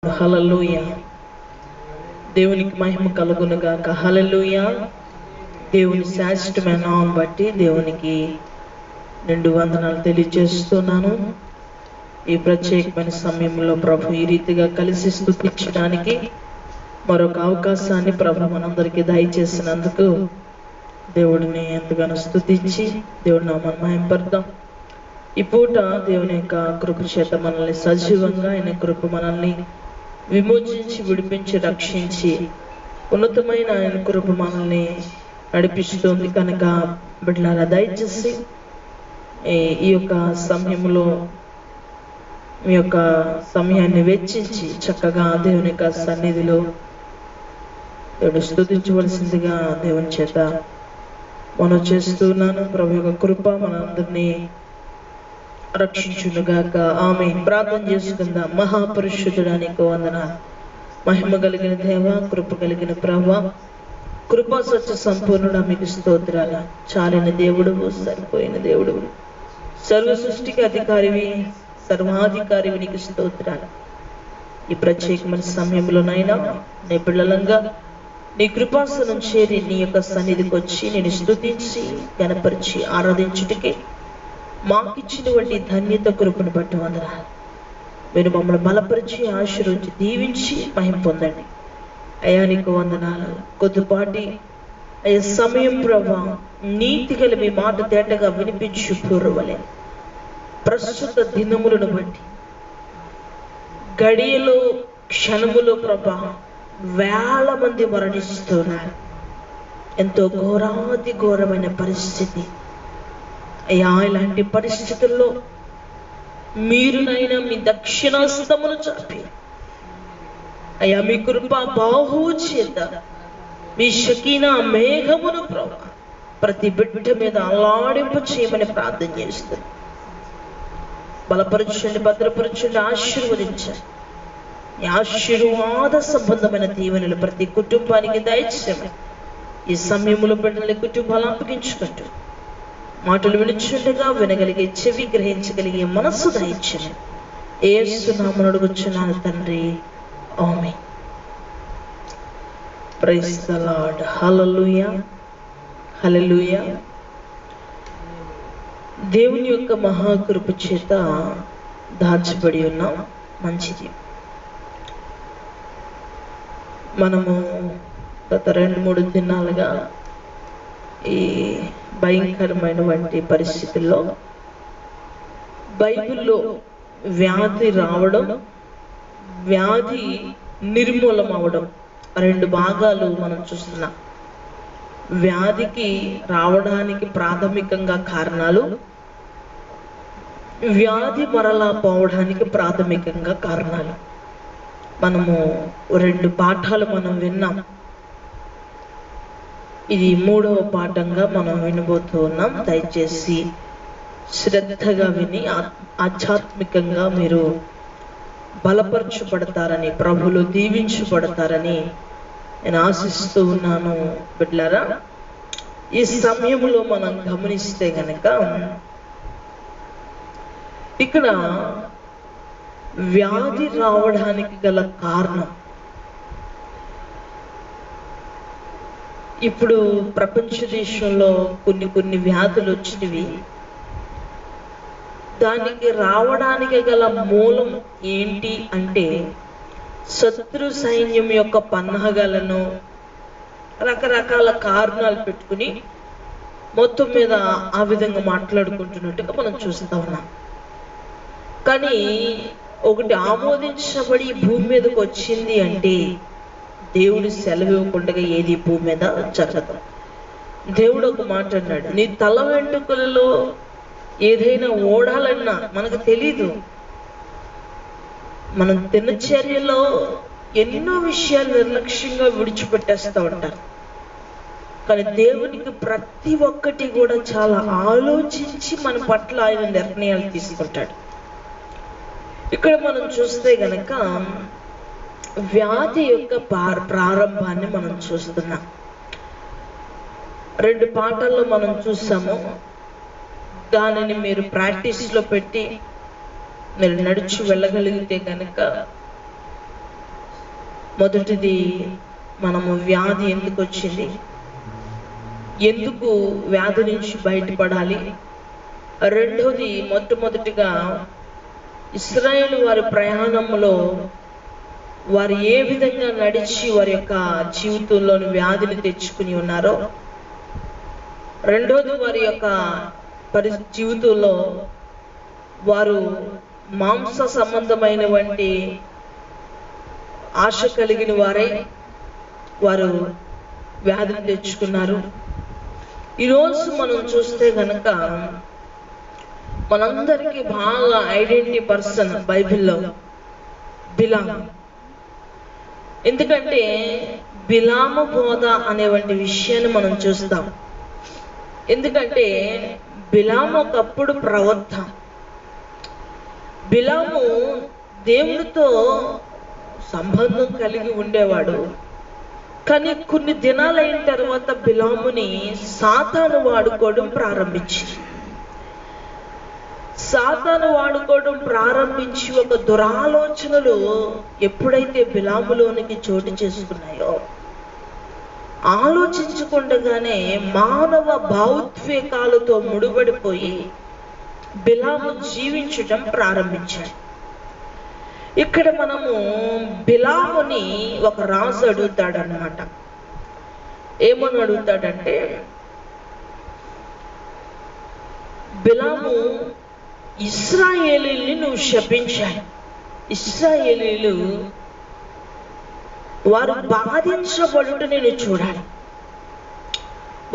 హల్లెలూయా. దేవునికి మహిమ కలుగును గాక. హల్లెలూయా. దేవుని శ్రేష్టమైన నామం బట్టి దేవునికి నిండు వందనాలు తెలియజేస్తున్నాను. ఈ ప్రత్యేకమైన సమయంలో ప్రభు ఈ రీతిగా కలిసి స్తుతించడానికి మరొక అవకాశాన్ని ప్రభు మనందరికీ దయచేసినందుకు దేవుడిని ఎంతగానో స్తుతించి దేవుడి నామాన్ని మహిమపడదాం. ఈ పూట దేవుని యొక్క కృప చేత మనల్ని సజీవంగా ఆయన కృప మనల్ని విమోచించి విడిపించి రక్షించి ఉన్నతమైన ఆయన కృప మనల్ని నడిపిస్తుంది కనుక బిడ్డలారా దయచేసి ఈ యొక్క సమయంలో మీ యొక్క సమయాన్ని వెచ్చించి చక్కగా దేవుని యొక్క సన్నిధిలో దేవుడు స్తుతించవలసిందిగా దేవుని చేత మనం చేస్తున్నాను. ప్రభు యొక్క కృప మనందరినీ రక్షించునుగాక. ఆమె ప్రార్థన చేసుకుందాం. మహాపరిశుద్ధుడానికి వందన. మహిమ కలిగిన దేవ, కృప కలిగిన ప్రభా, కృపా సత్య సంపూర్ణుడా మీకు స్తోత్రాల. చాలిన దేవుడు, సరిపోయిన దేవుడు, సర్వ సృష్టికి అధికారివి, సర్వాధికారివి నీకు స్తోత్రాలు. ఈ ప్రత్యేకమైన సమయంలోనైనా నీ పిల్లలంగా నీ కృపాసనం చేరి నీ యొక్క సన్నిధికి వచ్చి నేను స్తుతించి గణపరిచి ఆరాధించుటకే మాకిచ్చినటువంటి ధన్యత కృపను బట్టి వందనాలు. మీరు మమ్మల్ని బలపరిచి ఆశీర్వదించి దీవించి మహిమ పొందండి అయ్యా. నీకు వందనాలు. కొద్దిపాటి అయ్యా సమయం ప్రభా నీతి గల మీ మాట తేటగా వినిపించు పూర్వలే ప్రస్తుత దినములను బట్టి గడియలో క్షణములో ప్రభా వేల మంది మరణిస్తున్నారు. ఎంతో ఘోరాతి ఘోరమైన పరిస్థితి అయ్యా. ఇలాంటి పరిస్థితుల్లో మీరునైనా మీ దక్షిణాస్తమును చాపి అయ్యా మీ కృప బాహువు చేత మీ షకీనా మేఘమును ప్రభా ప్రతి బిడ్డ మీద అల్లాడింపు చేయమని ప్రార్థన చేస్తుంది. బలపరచండి, భద్రపరచండి, ఆశీర్వదించండి. ఈ ఆశీర్వాద సంబంధమైన దీవెనలు ప్రతి కుటుంబానికి దయచేయమని ఈ సమయంలో బిడ్డల్ని కుటుంబాలు అప్పగించుకుంటూ మాటలు వినుచుండగా వినగలిగే చెవి, గ్రహించగలిగే మనస్సు దయచేయమని యేసు నామమున అడుగుచున్నాను తండ్రి. ఆమేన్. Praise the Lord. హల్లెలూయా. హల్లెలూయా. దేవుని యొక్క మహాకృప చేత దాచబడి ఉన్నాం. మంచిది. మనము గత 2-3 దినాలుగా ఈ భయంకరమైనటువంటి పరిస్థితుల్లో బైబిల్లో వ్యాధి రావడం, వ్యాధి నిర్మూలం అవడం, 2 భాగాలు మనం చూస్తున్నాం. వ్యాధికి రావడానికి ప్రాథమికంగా కారణాలు, వ్యాధి మరలా పోవడానికి ప్రాథమికంగా కారణాలు. మనము 2 పాఠాలు మనం విన్నాం. ఇది 3వ పాఠంగా మనం వినబోతూ ఉన్నాం. దయచేసి శ్రద్ధగా విని ఆధ్యాత్మికంగా మీరు బలపరచబడతారని, ప్రభువులో దీవించబడతారని నేను ఆశిస్తూ ఉన్నాను. బిడ్డలారా, ఈ సమయంలో మనం గమనిస్తే గనక ఇక్కడ వ్యాధి రావడానికి గల కారణం, ఇప్పుడు ప్రపంచ దేశంలో కొన్ని వ్యాధులు వచ్చినవి. దానికి రావడానికి గల మూలం ఏంటి అంటే శత్రు సైన్యం యొక్క పన్నాగాలను రకరకాల కారణాలు పెట్టుకుని మొత్తం మీద ఆ విధంగా మాట్లాడుకుంటున్నట్టుగా మనం చూస్తా ఉన్నాం. కానీ ఒకటి ఆమోదించబడి భూమి మీదకి వచ్చింది అంటే దేవుడు సెలవు ఇవ్వకుండా ఏది భూమి మీద జరగదు. దేవుడు ఒక మాట అన్నాడు, నీ తల వెంట్రుకలలో ఏదైనా ఓడాలన్నా మనకు తెలీదు. మనం దినచర్యలో ఎన్నో విషయాలు నిర్లక్ష్యంగా విడిచిపెట్టేస్తూ ఉంటారు. కానీ దేవునికి ప్రతి ఒక్కటి కూడా చాలా ఆలోచించి మన పట్ల ఆయన నిర్ణయాలు తీసుకుంటాడు. ఇక్కడ మనం చూస్తే గనక వ్యాధి యొక్క ప్రారంభాన్ని మనం చూస్తున్నాం. 2 పాఠాల్లో మనం చూసాము. దానిని మీరు ప్రాక్టీస్లో పెట్టి మీరు నడిచి వెళ్ళగలిగితే కనుక మొదటిది మనము వ్యాధి ఎందుకు వచ్చింది, ఎందుకు వ్యాధి నుంచి బయటపడాలి. రెండోది మొట్టమొదటిగా ఇశ్రాయేలు వారి ప్రయాణంలో వారు ఏ విధంగా నడిచి వారి యొక్క జీవితంలోని వ్యాధిని తెచ్చుకుని ఉన్నారో, రెండోది వారి యొక్క జీవితంలో వారు మాంస సంబంధమైనటువంటి ఆశ కలిగిన వారే వారు వ్యాధిని తెచ్చుకున్నారు. ఈరోజు మనం చూస్తే గనక మనందరికీ బాగా ఐడెంటిటీ పర్సన్ బైబిల్లో బిలాము. ఎందుకంటే బిలాము బోధ అనేటువంటి విషయాన్ని మనం చూస్తాం. ఎందుకంటే బిలాము ఒకప్పుడు ప్రవక్త. బిలాము దేవుడితో సంబంధం కలిగి ఉండేవాడు. కానీ కొన్ని దినాలైన తర్వాత బిలాముని సాతాను వాడుకోవడం ప్రారంభించింది. సాతాను వాడుకోవడం ప్రారంభించి ఒక దురాలోచనలు ఎప్పుడైతే బిలాములోనికి చోటు చేసుకున్నాయో, ఆలోచించకుండానే మానవ భావోద్వేగాలతో ముడిపడిపోయి బిలాము జీవించటం ప్రారంభించాడు. ఇక్కడ మనము బిలాముని ఒక రాజు అడుగుతాడనమాట. ఏమని అడుగుతాడంటే, బిలాము ఇశ్రాయేలీయుల్ని నువ్వు శపించాలి. ఇశ్రాయేలీయులు వారు బాధించబడుట నేను చూడాలి,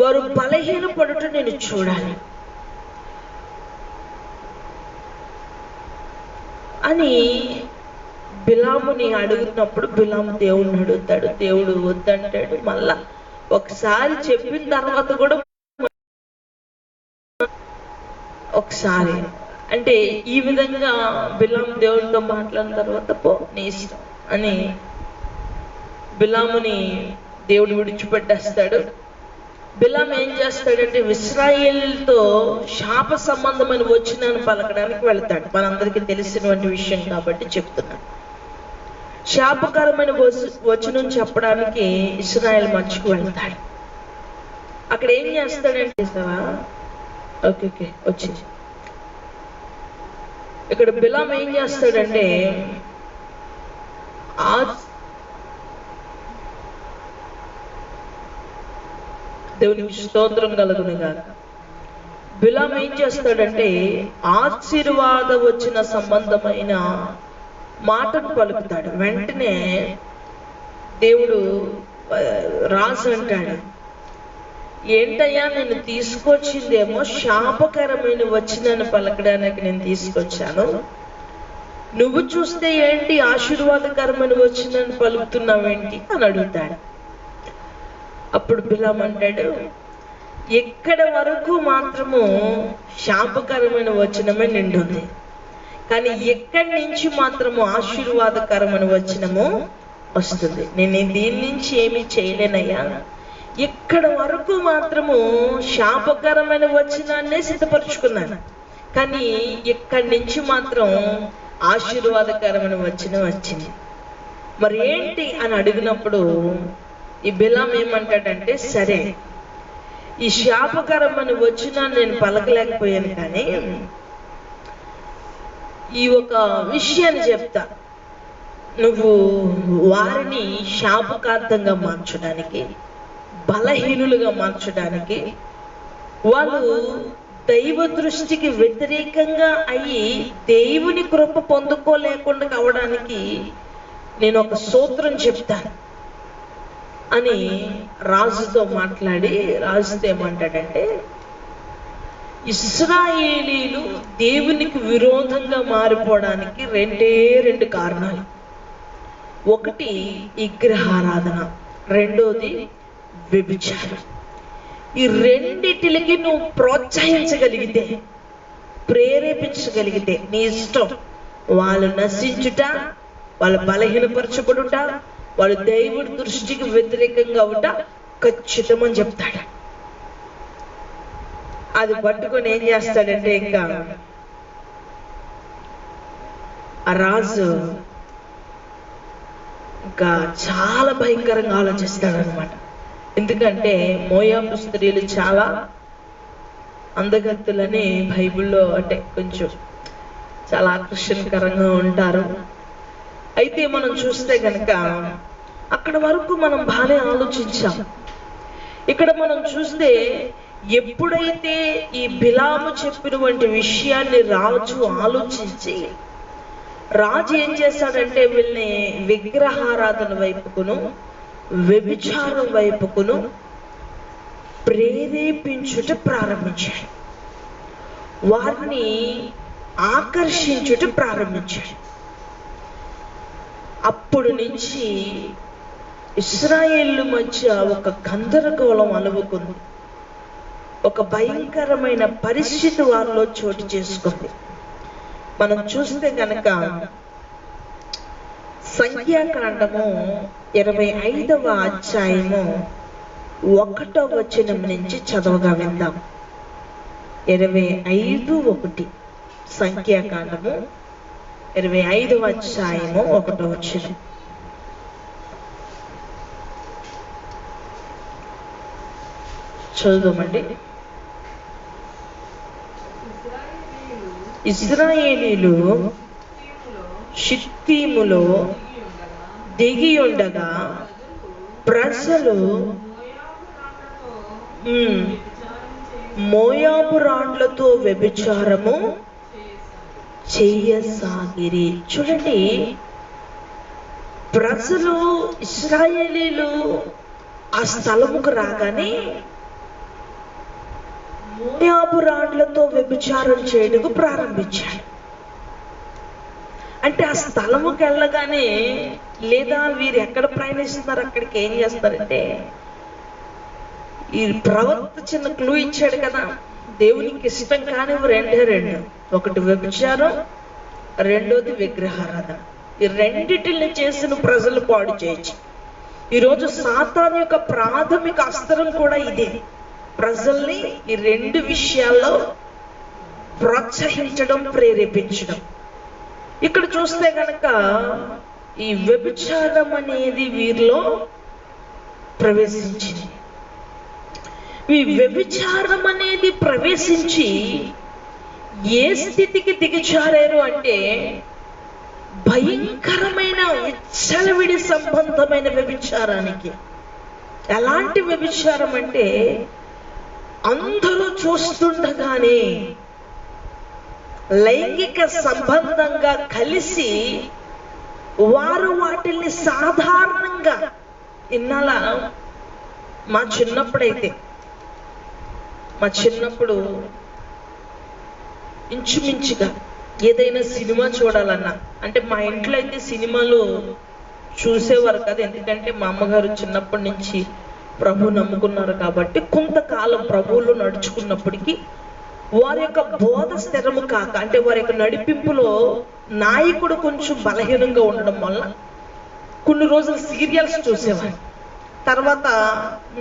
వారు బలహీనపడుట నేను చూడాలి అని బిలాముని అడుగుతున్నప్పుడు బిలాము దేవుడిని అడుగుతాడు. దేవుడు వద్దంటాడు. మళ్ళా ఒకసారి చెప్పిన తర్వాత కూడా ఒకసారి అంటే ఈ విధంగా బిలాము దేవుడితో మాట్లాడిన తర్వాత పో నీ ఇష్టం అని బిలాముని దేవుడు విడిచిపెట్టేస్తాడు. బిలాము ఏం చేస్తాడంటే ఇశ్రాయేలుతో శాప సంబంధమైన వచనాన్ని పలకడానికి వెళ్తాడు. మనందరికీ తెలిసినటువంటి విషయం కాబట్టి చెప్తున్నాను. శాపకరమైన వచనం చెప్పడానికి ఇశ్రాయేలు మధ్యకు వెళ్తాడు. అక్కడ ఏం చేస్తాడంటే ఓకే వచ్చింది. ఇక్కడ బిలాము ఏం చేస్తాడంటే దేవునికి స్తోత్రం కలుగునుగాక. బిలాము ఏం చేస్తాడంటే ఆశీర్వాద వచ్చిన సంబంధమైన మాటను పలుకుతాడు. వెంటనే దేవుడు రాజు అంటాడు, ఏంటయ్యా నేను తీసుకొచ్చిందేమో శాపకరమైన వచనాన్ని పలకడానికి నేను తీసుకొచ్చాను, నువ్వు చూస్తే ఏంటి ఆశీర్వాదకరమైన వచనాన్ని పలుకుతున్నావేంటి అని అడుగుతాడు. అప్పుడు బిలాము అంటాడు, ఎక్కడ వరకు మాత్రము శాపకరమైన వచనమే నిండుంది, కానీ ఎక్కడి నుంచి మాత్రము ఆశీర్వాదకరమైన వచనము వస్తుంది. నేను దీని నుంచి ఏమీ చేయలేనయ్యా, ఇక్కడ వరకు మాత్రము శాపకరమైన వచనాన్నే సిద్ధపరుచుకున్నాను, కానీ ఇక్కడి నుంచి మాత్రం ఆశీర్వాదకరమైన వచనం వచ్చింది. మరి ఏంటి అని అడిగినప్పుడు ఈ బిలాము ఏమంటాడంటే, సరే ఈ శాపకరమైన వచనాన్ని నేను పలకలేకపోయాను, కానీ ఈ ఒక విషయాన్ని చెప్తా, నువ్వు వారిని శాపకార్థంగా మార్చడానికి, బలహీనులుగా మార్చడానికి, వాళ్ళు దైవ దృష్టికి వ్యతిరేకంగా అయ్యి దేవుని కృప పొందుకోలేకుండా కావడానికి నేను ఒక సూత్రం చెప్తాను అని రాజుతో మాట్లాడి, రాజుతో ఏమంటాడంటే, ఇశ్రాయేలీలు దేవునికి విరోధంగా మారిపోవడానికి రెండు కారణాలు. ఒకటి విగ్రహారాధన, రెండోది వ్యభిచారం. ఈ రెండిటికి నువ్వు ప్రోత్సహించగలిగితే, ప్రేరేపించగలిగితే నీ ఇష్టం. వాళ్ళు నశించుట, వాళ్ళు బలహీనపరచబడుట, వాళ్ళు దేవుడి దృష్టికి వ్యతిరేకంగా అవుట ఖచ్చితమని చెప్తాడు. అది పట్టుకొని ఏం చేస్తాడంటే, ఇంకా ఆ రాజు ఇంకా చాలా భయంకరంగా ఆలోచిస్తాడనమాట. ఎందుకంటే మోయాబు స్త్రీలు చాలా అందగత్తులని బైబిల్లో అంటే కొంచెం చాలా ఆకర్షణకరంగా ఉంటారు. అయితే మనం చూస్తే కనుక అక్కడ వరకు మనం బాగానే ఆలోచించాం. ఇక్కడ మనం చూస్తే ఎప్పుడైతే ఈ బిలాము చెప్పినటువంటి విషయాన్ని రాజు ఆలోచించి, రాజు ఏం చేశాడంటే వీళ్ళని విగ్రహారాధన వైపుకును వ్యభిచారం వైపుకును ప్రేరేపించుట ప్రారంభించాడు. వారిని ఆకర్షించుట ప్రారంభించాడు. అప్పుడు నుంచి ఇశ్రాయేలు మధ్య ఒక గందరగోళం అలుముకుంది. ఒక భయంకరమైన పరిస్థితి వారిలో చోటు చేసుకుంది. మనం చూస్తే కనుక సంఖ్యాకాండము 25వ అధ్యాయము 1వ వచనం నుంచి చదవగా విందాం. 25:1 సంఖ్యాకాండము 25వ అధ్యాయము 1వ వచనం. చదువుదామండి. ఇశ్రాయేలీలు షిత్తీములో దిగి ఉండగా ప్రజలు మోయాబు రాండ్లతో వ్యభిచారము చేయసాగిరి. చూడండి, ప్రజలు ఇశ్రాయేలీలు ఆ స్థలముకు రాగానే మోయాబు రాండ్లతో వ్యభిచారం చేయడానికి ప్రారంభించాడు. అంటే ఆ స్థలముకి వెళ్ళగానే, లేదా వీరు ఎక్కడ ప్రయాణిస్తున్నారు అక్కడికి ఏం చేస్తారంటే, ఈ ప్రవక్త చిన్న క్లూ ఇచ్చాడు కదా, దేవునికి ఇష్టం కానివి రెండు. ఒకటి వ్యభిచారం, రెండోది విగ్రహారాధన. ఈ రెండిటిని చేసిన ప్రజలు పాడు చేయొచ్చు. ఈరోజు సాతాను యొక్క ప్రాథమిక అస్త్రం కూడా ఇదే, ప్రజల్ని ఈ రెండు విషయాల్లో ప్రోత్సహించడం, ప్రేరేపించడం. ఇక్కడ చూస్తే కనుక ఈ వ్యభిచారం అనేది వీరిలో ప్రవేశించింది. ఈ వ్యభిచారం అనేది ప్రవేశించి ఏ స్థితికి దిగజారారు అంటే, భయంకరమైన విచ్చలవిడి సంబంధమైన వ్యభిచారానికి. ఎలాంటి వ్యభిచారం అంటే, అందరూ చూస్తుండగానే లైంగిక సంబంధంగా కలిసి వారు వాటిని సాధారణంగా, ఇన్నాళ్ళ మా చిన్నప్పుడు ఇంచుమించుగా ఏదైనా సినిమా చూడాలన్నా, అంటే మా ఇంట్లో అయితే సినిమాలు చూసేవారు కదా, ఎందుకంటే మా అమ్మగారు చిన్నప్పటి నుంచి ప్రభు నమ్ముకున్నారు కాబట్టి కొంతకాలం ప్రభువులో నడుచుకున్నప్పటికీ వారి యొక్క బోధ స్థిరము కాక, అంటే వారి యొక్క నడిపింపులో నాయకుడు కొంచెం బలహీనంగా ఉండడం వల్ల కొన్ని రోజులు సీరియల్స్ చూసేవారు. తర్వాత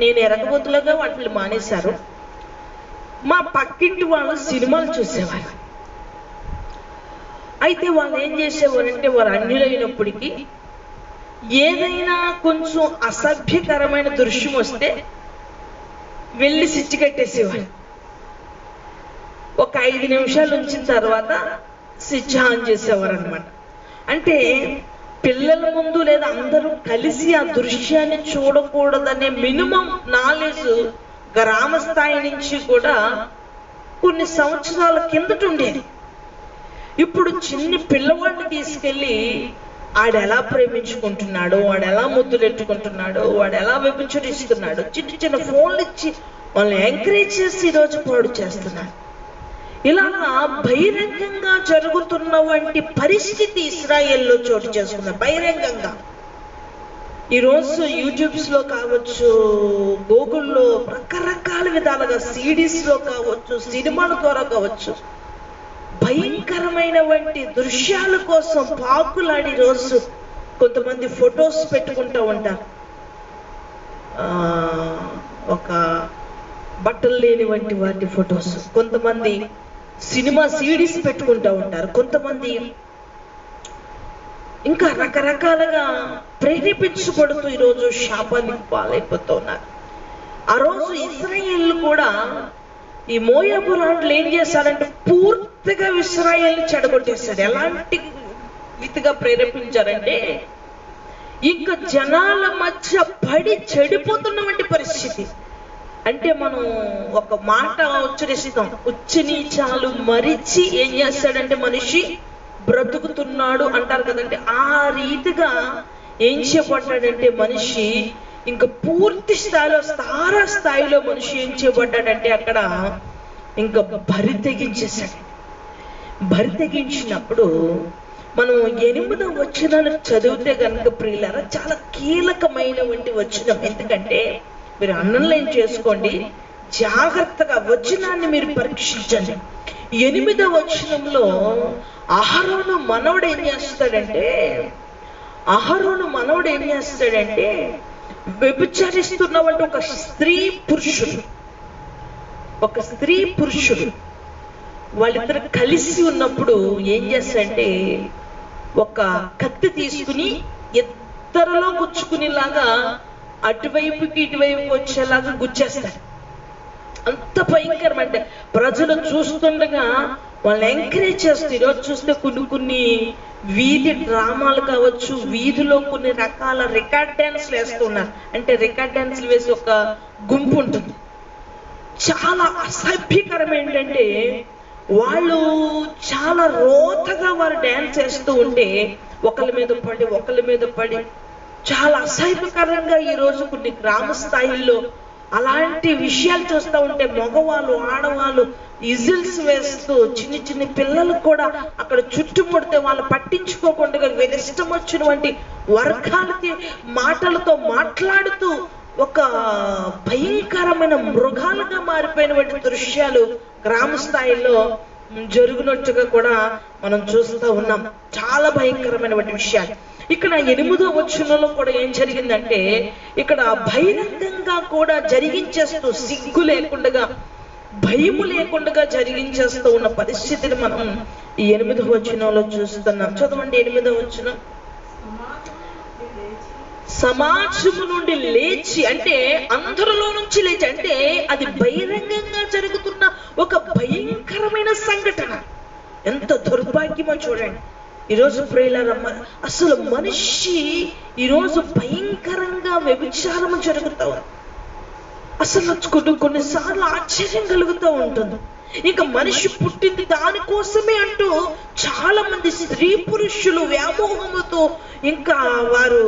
నేను ఎరగబోతులుగా వాటిని మానేశారు. మా పక్కింటి వాళ్ళు సినిమాలు చూసేవారు. అయితే వాళ్ళు ఏం చేసేవారంటే, వారు అన్యులైనప్పటికీ ఏదైనా కొంచెం అసభ్యకరమైన దృశ్యం వస్తే వెళ్ళి స్విచ్ కట్టేసేవారు. ఒక 5 నిమిషాలు ఉంచిన తర్వాత స్విచ్ ఆన్ చేసేవారు అనమాట. అంటే పిల్లల ముందు లేదా అందరూ కలిసి ఆ దృశ్యాన్ని చూడకూడదనే మినిమం నాలెడ్జ్ గ్రామ స్థాయి నుంచి కూడా కొన్ని సంవత్సరాల కిందట ఉండేది. ఇప్పుడు చిన్ని పిల్లవాడిని తీసుకెళ్ళి వాడు ఎలా ప్రేమించుకుంటున్నాడు, వాడు ఎలా ముద్దులెట్టుకుంటున్నాడు, వాడు ఎలా వ్యభిచరిస్తున్నాడు, చిన్న చిన్న ఫోన్లు ఇచ్చి వాళ్ళని ఎంకరేజ్ చేసి ఈరోజు పాడు చేస్తున్నాడు. ఇలా బహిరంగంగా జరుగుతున్న వంటి పరిస్థితి ఇశ్రాయేల్లో చోటు చేసుకున్న బహిరంగంగా. ఈరోజు యూట్యూబ్స్లో కావచ్చు, గూగుల్లో రకరకాల విధాలుగా సిడీస్లో కావచ్చు, సినిమాల ద్వారా కావచ్చు, భయంకరమైన వంటి దృశ్యాల కోసం పాకులాడి రోజు కొంతమంది ఫొటోస్ పెట్టుకుంటూ ఉంటారు. ఒక బట్టలు లేని వంటి వాటి ఫొటోస్, కొంతమంది సినిమా సిడీస్ పెట్టుకుంటూ ఉంటారు, కొంతమంది ఇంకా రకరకాలుగా ప్రేరేపించబడుతూ ఈరోజు శాపానికి పాలైపోతూ ఉన్నారు. ఆ రోజు ఇశ్రాయేలు కూడా ఈ మోయాబు రాజులు ఏం చేశారంటే పూర్తిగా ఇశ్రాయేలుని చెడగొట్టేశారు. ఎలాంటి రీతిగా ప్రేరేపించారంటే ఇంకా జనాల మధ్య పడి చెడిపోతున్నటువంటి పరిస్థితి. అంటే మనం ఒక మాట ఉచ్చరిస్తాం, ఉచ్చి నీచాలు మరిచి ఏం చేస్తాడంటే మనిషి బ్రతుకుతున్నాడు అంటారు కదండి. ఆ రీతిగా ఏం చేయబడ్డాడంటే మనిషి ఇంకా పూర్తి స్థాయిలో స్థాయిలో మనిషి ఏం చేయబడ్డాడంటే అక్కడ ఇంకా బరి తెగించేశాడు. బరి తెగించినప్పుడు మనం 8వ వచనాన్ని చదివితే కనుక ప్రియులారా చాలా కీలకమైనటువంటి వచనం. ఎందుకంటే మీరు అండర్లైన్ చేసుకోండి, జాగ్రత్తగా వచనాన్ని మీరు పరీక్షించండి. 8వ వచనంలో అహరోను మనవడు ఏం చేస్తాడంటే వ్యభిచరిస్తున్నవంటే ఒక స్త్రీ పురుషుడు వాళ్ళిద్దరు కలిసి ఉన్నప్పుడు ఏం చేస్తాడంటే ఒక కత్తి తీసుకుని ఇద్దరిలో గుచ్చుకునేలాగా అటువైపుకి ఇటువైపు వచ్చేలాగా గుచ్చేస్తాడు. అంత భయంకరం. అంటే ప్రజలు చూస్తుండగా వాళ్ళని ఎంకరేజ్ చేస్తూ ఈరోజు చూస్తే కొన్ని వీధి డ్రామాలు కావచ్చు, వీధిలో కొన్ని రకాల రికార్డ్ డ్యాన్స్లు వేస్తున్నారు. అంటే రికార్డ్ డ్యాన్స్లు వేసి ఒక గుంపు ఉంటుంది. చాలా అసభ్యకరం. ఏంటంటే వాళ్ళు చాలా రోతగా వారు డ్యాన్స్ చేస్తూ ఉంటే ఒకళ్ళ మీద పడి చాలా అసహ్యకరంగా ఈరోజు కొన్ని గ్రామ స్థాయిల్లో అలాంటి విషయాలు చూస్తూ ఉంటే మగవాళ్ళు ఆడవాళ్ళు ఇజిల్స్ వేస్తూ చిన్న పిల్లలు కూడా అక్కడ చుట్టుముడితే వాళ్ళు పట్టించుకోకుండా వీళ్ళ ఇష్టం వచ్చినటువంటి వర్గాలకి మాటలతో మాట్లాడుతూ ఒక భయంకరమైన మృగాలుగా మారిపోయినటువంటి దృశ్యాలు గ్రామ స్థాయిలో జరుగునట్టుగా కూడా మనం చూస్తూ ఉన్నాం. చాలా భయంకరమైనటువంటి విషయాలు. ఇక్కడ 8వ వచనంలో కూడా ఏం జరిగిందంటే ఇక్కడ బహిరంగంగా కూడా జరిగించేస్తూ సిగ్గు లేకుండా భయము లేకుండా జరిగించేస్తూ ఉన్న పరిస్థితిని మనం ఈ 8వ వచనంలో చూస్తున్నాం. చదవండి 8వ వచనం. సమాజము నుండి లేచి, అంటే అందరిలో నుంచి లేచి, అంటే అది బహిరంగంగా జరుగుతున్న ఒక భయంకరమైన సంఘటన. ఎంత దుర్భాగ్యమో చూడండి. ఈరోజు ప్రియులారమ్మ, అసలు మనిషి ఈరోజు భయంకరంగా వ్యభిచారం జరుగుతూ ఉంది. అసలు కొన్నిసార్లు ఆశ్చర్యం కలుగుతూ ఉంటుంది. ఇంకా మనిషి పుట్టింది దానికోసమే అంటూ చాలా మంది స్త్రీ పురుషులు వ్యామోహముతో ఇంకా వారు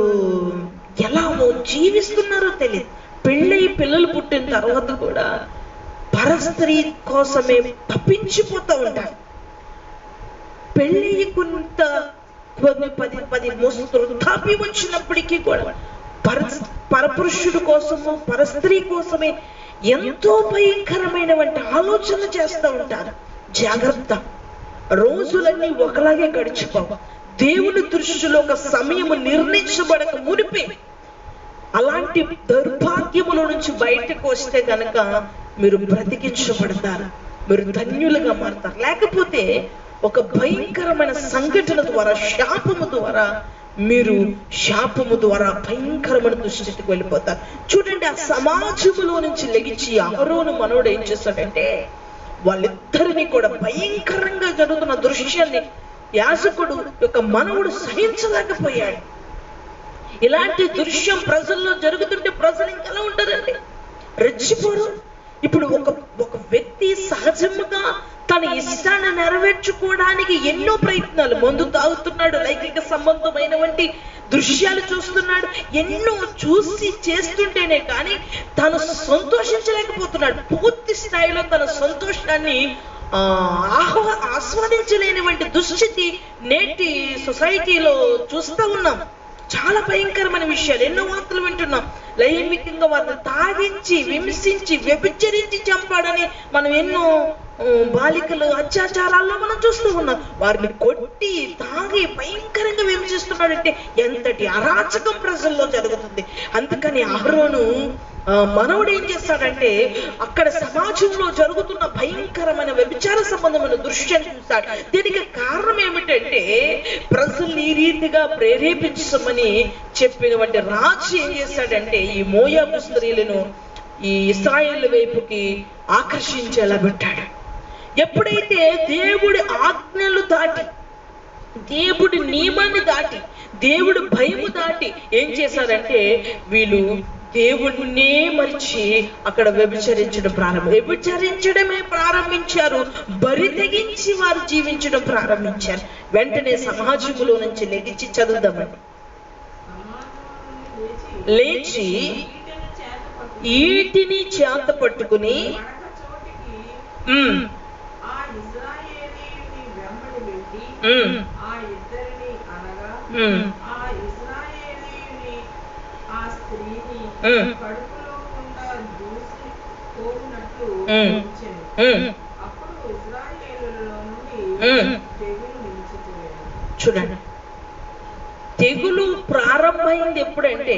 ఎలా జీవిస్తున్నారో తెలియదు. పెళ్ళయి పిల్లలు పుట్టిన తర్వాత కూడా పరస్త్రీ కోసమే తప్పించిపోతూ ఉంటారు. పెళ్ళి కొన్ని 10 వృద్ధాప్య వచ్చినప్పటికీ కూడా పరపురుషుడు కోసము పరస్త్రీ కోసమే ఎంతో భయంకరమైనటువంటి ఆలోచన చేస్తూ ఉంటారు. జాగ్రత్త, రోజులన్నీ ఒకలాగే గడిచిపోవు. దేవుని దృష్టిలో ఒక సమయము నిర్ణయించబడక మునిపే అలాంటి దౌర్భాగ్యముల నుంచి బయటకు వస్తే కనుక మీరు బ్రతికించబడతారు, మీరు ధన్యులుగా మారుతారు. లేకపోతే ఒక భయంకరమైన సంఘటన ద్వారా శాపము ద్వారా భయంకరమైన దుస్థితికి వెళ్ళిపోతారు. చూడండి, ఆ సమాజంలో నుంచి లెగిచి అహరోను మనోడు ఏం చేస్తాడంటే వాళ్ళిద్దరిని కూడా భయంకరంగా జరుగుతున్న దృశ్యాన్ని యాజకుడు యొక్క మనవుడు సహించలేకపోయాడు. ఇలాంటి దృశ్యం ప్రజల్లో జరుగుతుంటే ప్రజలు ఇంకెలా ఉంటారండి? రెచ్చిపోరు. ఇప్పుడు ఒక వ్యక్తి సహజంగా తన ఇష్టాన్ని నెరవేర్చుకోవడానికి ఎన్నో ప్రయత్నాలు, మందు తాగుతున్నాడు, లైంగిక సంబంధమైనటువంటి దృశ్యాలు చూస్తున్నాడు, ఎన్నో చూసి చేస్తుంటేనే కానీ తను సంతోషించలేకపోతున్నాడు. పూర్తి స్థాయిలో తన సంతోషాన్ని ఆస్వాదించలేనివంటి దుస్థితి నేటి సొసైటీలో చూస్తూ ఉన్నాం. చాలా భయంకరమైన విషయాలు, ఎన్నో వార్తలు వింటున్నాం. లైంగికంగా వారిని తాగించి హింసించి వ్యభిచరించి చంపాడని మనం ఎన్నో బాలికలు అత్యాచారాల్లో మనం చూస్తూ ఉన్నాం. వారిని కొట్టి తాగి భయంకరంగా హింసిస్తున్నాడంటే ఎంతటి అరాచకం ప్రజల్లో జరుగుతుంది. అందుకని అహరోను మనవుడు ఏం చేస్తాడంటే అక్కడ సమాజంలో జరుగుతున్న భయంకరమైన వ్యభిచార సంబంధమైన దృశ్యాన్ని చూస్తాడు. దీనికి కారణం ఏమిటంటే ప్రజల్ని ఈ రీతిగా ప్రేరేపించమని చెప్పినటువంటి రాజు ఏం చేస్తాడంటే ఈ మోయాబు స్త్రీలను ఈ ఇశ్రాయేలు వైపుకి ఆకర్షించేలా పెట్టాడు. ఎప్పుడైతే దేవుడి ఆజ్ఞలు దాటి, దేవుడి నియమాన్ని దాటి, దేవుడి భయము దాటి ఏం చేశారంటే వీళ్ళు దేవుడినే మరిచి అక్కడ వ్యభిచరించడమే ప్రారంభించారు. బరి తెగించి వారు జీవించడం ప్రారంభించారు. వెంటనే సమాజంలో నుంచి లెగించి చదువుదామండి. లేచి ఈటిని చేత పట్టుకుని చూడండి, తెగులు ప్రారంభమైంది ఎప్పుడంటే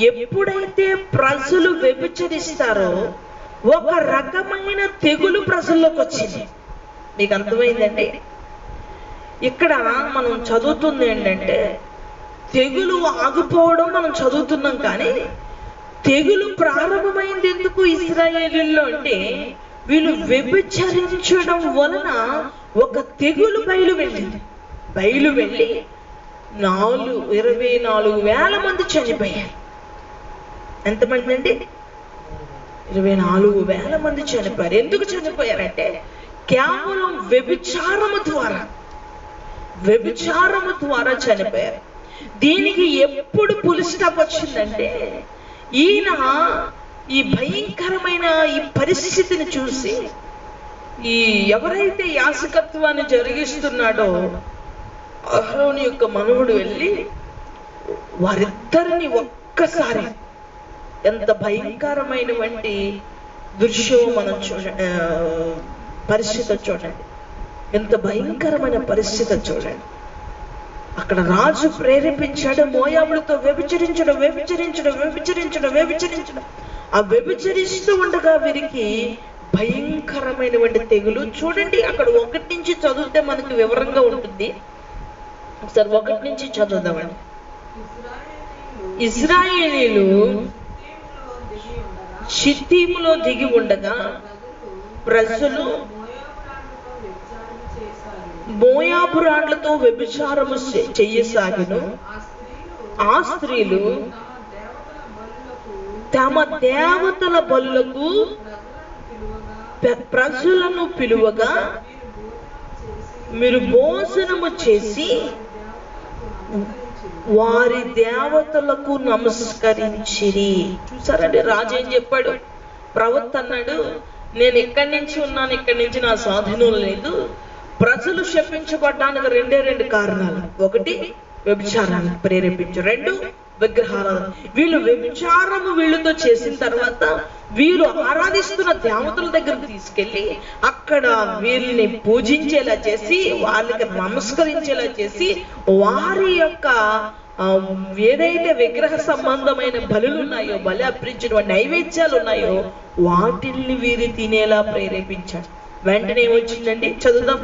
ఎప్పుడైతే ప్రజలు వ్యభిచరిస్తారో ఒక రకమైన తెగులు ప్రజల్లోకి వచ్చింది. మీకు అర్థమైందండి? ఇక్కడ మనం చదువుతుంది ఏంటంటే తెగులు ఆగిపోవడం మనం చదువుతున్నాం, కానీ తెగులు ప్రారంభమైంది ఎందుకు ఇశ్రాయేలీల్లో అంటే వీళ్ళు వ్యభిచరించడం వలన ఒక తెగులు బయలు వెళ్ళి 24,000 మంది చనిపోయారు. ఎంతమంది అండి? 24,000 మంది చనిపోయారు. ఎందుకు చనిపోయారంటే కేవలం వ్యభిచారము ద్వారా చనిపోయారు. దీనికి ఎప్పుడు పులి స్టాప్ వచ్చిందంటే ఈయన ఈ భయంకరమైన ఈ పరిస్థితిని చూసి ఈ ఎవరైతే యాజకత్వాన్ని జరిగిస్తున్నాడో అహరోను యొక్క మనవుడు వెళ్ళి వారిద్దరిని ఒక్కసారి, ఎంత భయంకరమైనటువంటి దృశ్యం మనం పరిస్థితి చూడండి, ఎంత భయంకరమైన పరిస్థితి చూడండి. అక్కడ రాజు ప్రేరేపించాడు మోయాబులతో వ్యభిచరించడం. ఆ వ్యభిచరిస్తూ ఉండగా వీరికి భయంకరమైనటువంటి తెగులు. చూడండి, అక్కడ 1 నుంచి చదివితే మనకు వివరంగా ఉంటుంది. ఒకసారి 1 నుంచి చదువుదామండి. ఇశ్రాయేలీలు షిత్తీములో దిగి ఉండగా ప్రజలు మోయాబురాండ్లతో వ్యభిచారము చెయ్యసాగిను. ఆ స్త్రీలు తమ దేవతల బలులకు ప్రజలను పిలువగా మీరు భోజనము చేసి వారి దేవతలకు నమస్కరించిరి. చూసారండి, రాజు ఏం చెప్పాడు? ప్రవక్త అన్నాడు, నేను ఎక్కడి నుంచి ఉన్నాను, ఇక్కడి నుంచి నా స్వాధీనం లేదు. ప్రజలు శపించబడ్డానికి 2 కారణాలు. 1 వ్యభిచారాన్ని ప్రేరేపించు, 2 విగ్రహారాధన. వీళ్ళు వ్యభిచారము వీళ్ళతో చేసిన తర్వాత వీరు ఆరాధిస్తున్న దేవతల దగ్గర తీసుకెళ్ళి అక్కడ వీళ్ళని పూజించేలా చేసి, వాళ్ళకి నమస్కరించేలా చేసి, వారి యొక్క ఏదైతే విగ్రహ సంబంధమైన బలులు ఉన్నాయో, బలి అర్పించినటువంటి నైవేద్యాలు ఉన్నాయో వాటిల్ని వీరు తినేలా ప్రేరేపించాడు. వెంటనే ఏమొచ్చిందండి? చదువుదాం.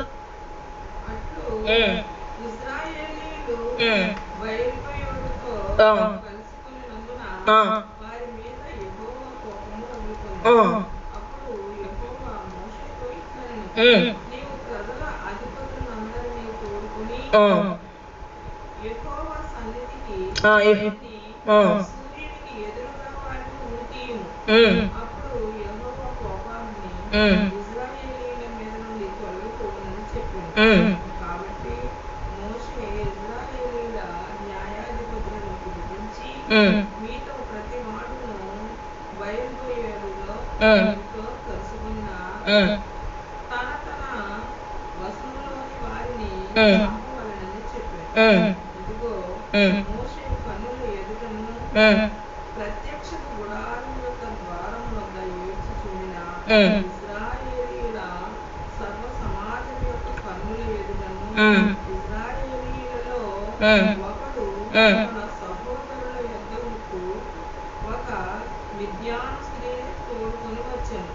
కాబట్టి మోషే ఇశ్రాయేలీయుల న్యాయాధిపతులను పిలిపించి మీతో ప్రతి వాడును బయలుదేరులో కలుసుకున్న తన వశములోని వారిని చంపవలెనని చెప్పాడు. ఇదిగో మోషే కన్నుల ఎదుటను ప్రత్యక్ష గుడారం యొక్క ద్వారం వద్ద ఏడ్చుచుండిన ఇశ్రాయేలీయుల సర్వ సమాజం యొక్క కన్నుల ఎదుటను ఇశ్రాయేలీయులలో ఒకడు తన సహోదరుల యొద్దకు ఒక మిద్యాను స్త్రీని తోడుకొని వచ్చెను.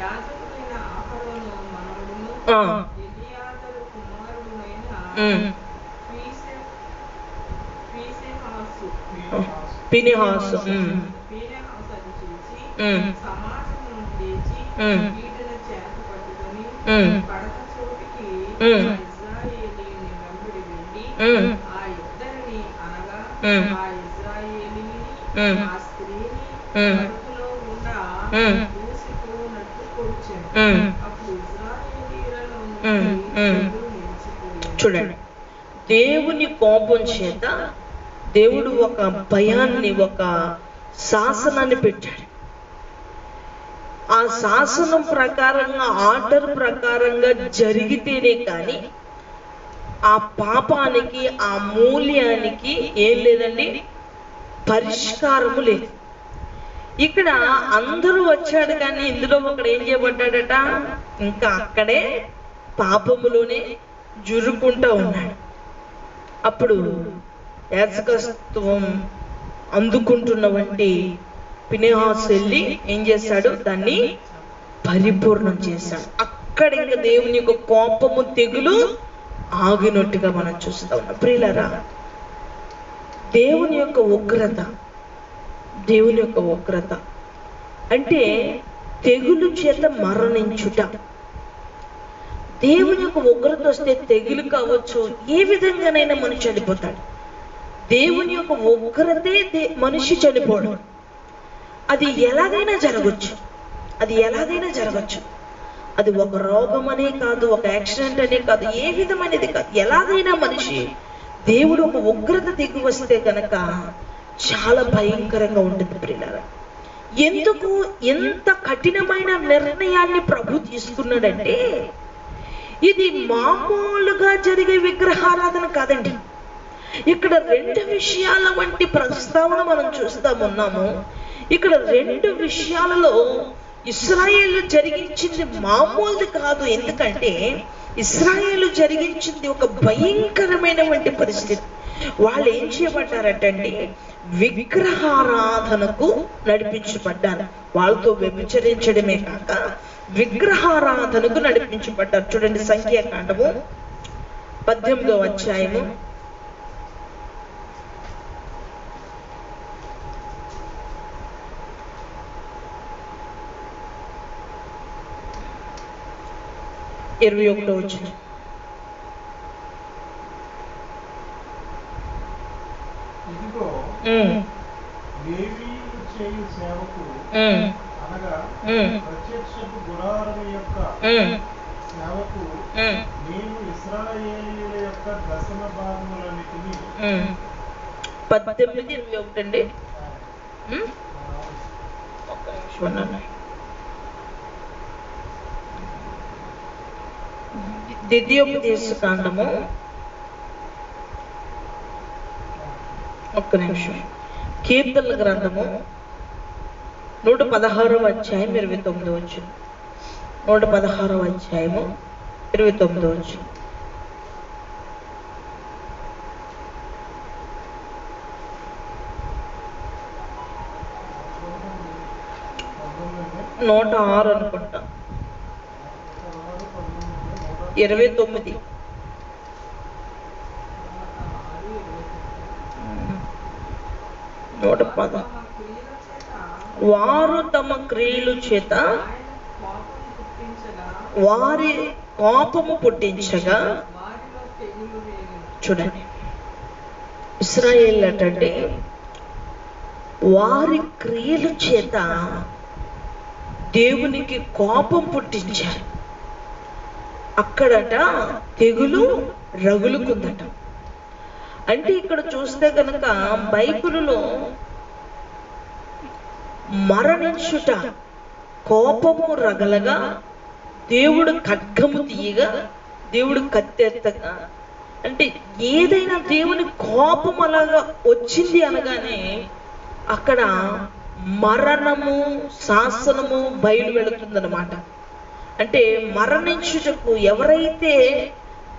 యాజకుడైన అహరోను మనవడును ఎలియాజరు కుమారుడునైన ఫీనెహాసు అది చూచి సమాజమును లేచి వీటిని చేత పట్టుకొని పడక చోటికి ఇశ్రాయేలీయుని వెంబడి వెళ్ళి ఆ ఇద్దరిని అనగా ఆ ఇశ్రాయేలీయుని ఆ స్త్రీని పడకలో గుండా దూసిపోనట్టు పొడిచెను. అప్పుడు ఇశ్రాయేలీయులలో నుండి నిలిచిపోయారు. చూడండి, దేవుని కోపం చేత దేవుడు ఒక భయాన్ని, ఒక శాసనాన్ని పెట్టాడు. ఆ శాసనం ప్రకారంగా, ఆర్డర్ ప్రకారంగా జరిగితేనే కానీ ఆ పాపానికి, ఆ మూల్యానికి ఏం లేదండి, పరిష్కారము లేదు. ఇక్కడ అందరూ వచ్చాడు కానీ ఇందులో ఒకడు ఏం చేయబడ్డాడట, ఇంకా అక్కడే పాపములోనే జురుకుంటూ ఉన్నాడు. అప్పుడు యాజకత్వం అందుకుంటున్నవంటి ఫీనెహాసు వెళ్ళి ఏం చేశాడు, దాన్ని పరిపూర్ణం చేశాడు. అక్కడ ఇంకా దేవుని యొక్క కోపము, తెగులు ఆగినట్టుగా మనం చూస్తా ఉన్నాం. ప్రియులారా, దేవుని యొక్క ఉగ్రత, దేవుని యొక్క ఉగ్రత అంటే తెగులు చేత మరణించుట. దేవుని యొక్క ఉగ్రత వస్తే తెగులు కావచ్చు, ఏ విధంగానైనా మనిషి చనిపోతాడు. దేవుని యొక్క ఉగ్రతే మనిషి చనిపోవడం. అది ఎలాగైనా జరగచ్చు, అది ఎలాగైనా జరగచ్చు. అది ఒక రోగం అనే కాదు, ఒక యాక్సిడెంట్ అనే కాదు, ఏ విధమైనది కాదు, ఎలాగైనా మనిషి దేవుడు ఒక ఉగ్రత దిగి వస్తే కనుక చాలా భయంకరంగా ఉంటుంది. ప్రియులారా, ఎందుకు ఎంత కఠినమైన నిర్ణయాన్ని ప్రభు తీసుకున్నాడంటే, ఇది మామూలుగా జరిగే విగ్రహారాధన కాదండి. ఇక్కడ రెండు విషయాల వంటి ప్రస్తావన మనం చూస్తామున్నాము. ఇక్కడ రెండు విషయాలలో ఇశ్రాయేలు జరిగించింది మామూలుది కాదు. ఎందుకంటే ఇశ్రాయేలు జరిగించింది ఒక భయంకరమైనటువంటి పరిస్థితి. వాళ్ళు ఏం చేయబడ్డారటండి, విగ్రహారాధనకు నడిపించబడ్డారు. వాళ్ళతో వ్యభిచరించడమే కాక విగ్రహారాధనకు నడిపించబడ్డారు. చూడండి, సంఖ్యాకాండము 18వ అధ్యాయము 21వ వచనం. ఇదిగో లేవీయులు చేయు సేవకు అనగా ప్రత్యక్షపు గుడారము యొక్క సేవకు నేను ఇశ్రాయేలీయుల యొక్క దశమ భాగములన్నిటినీ 18:21 అండి. ఒక్క నిమిషం అన్న. ద్వితీయోపదేశ కాండము, ఒక్క నిమిషం, కీర్తనల గ్రంథము 116వ అధ్యాయం 29వ వచనం. 116వ అధ్యాయము 29వ వచనం. నూట 6 అనుకుంటా, 29. వారు తమ క్రియలు చేత వారి కోపము పుట్టించగా, చూడండి, ఇశ్రాయేల్ అంటే వారి క్రియల చేత దేవునికి కోపం పుట్టించారు. అక్కడట తెగులు రగులుకుందట. అంటే ఇక్కడ చూస్తే కనుక బైబిలులో మరణించుట, కోపము రగలగా, దేవుడు ఖడ్గము తీయగా, దేవుడు కత్తెత్తగా, అంటే ఏదైనా దేవుని కోపం అలాగా వచ్చింది అనగానే అక్కడ మరణము, శాసనము బయలు వెళుతుందన్నమాట. అంటే మరణించుటకు ఎవరైతే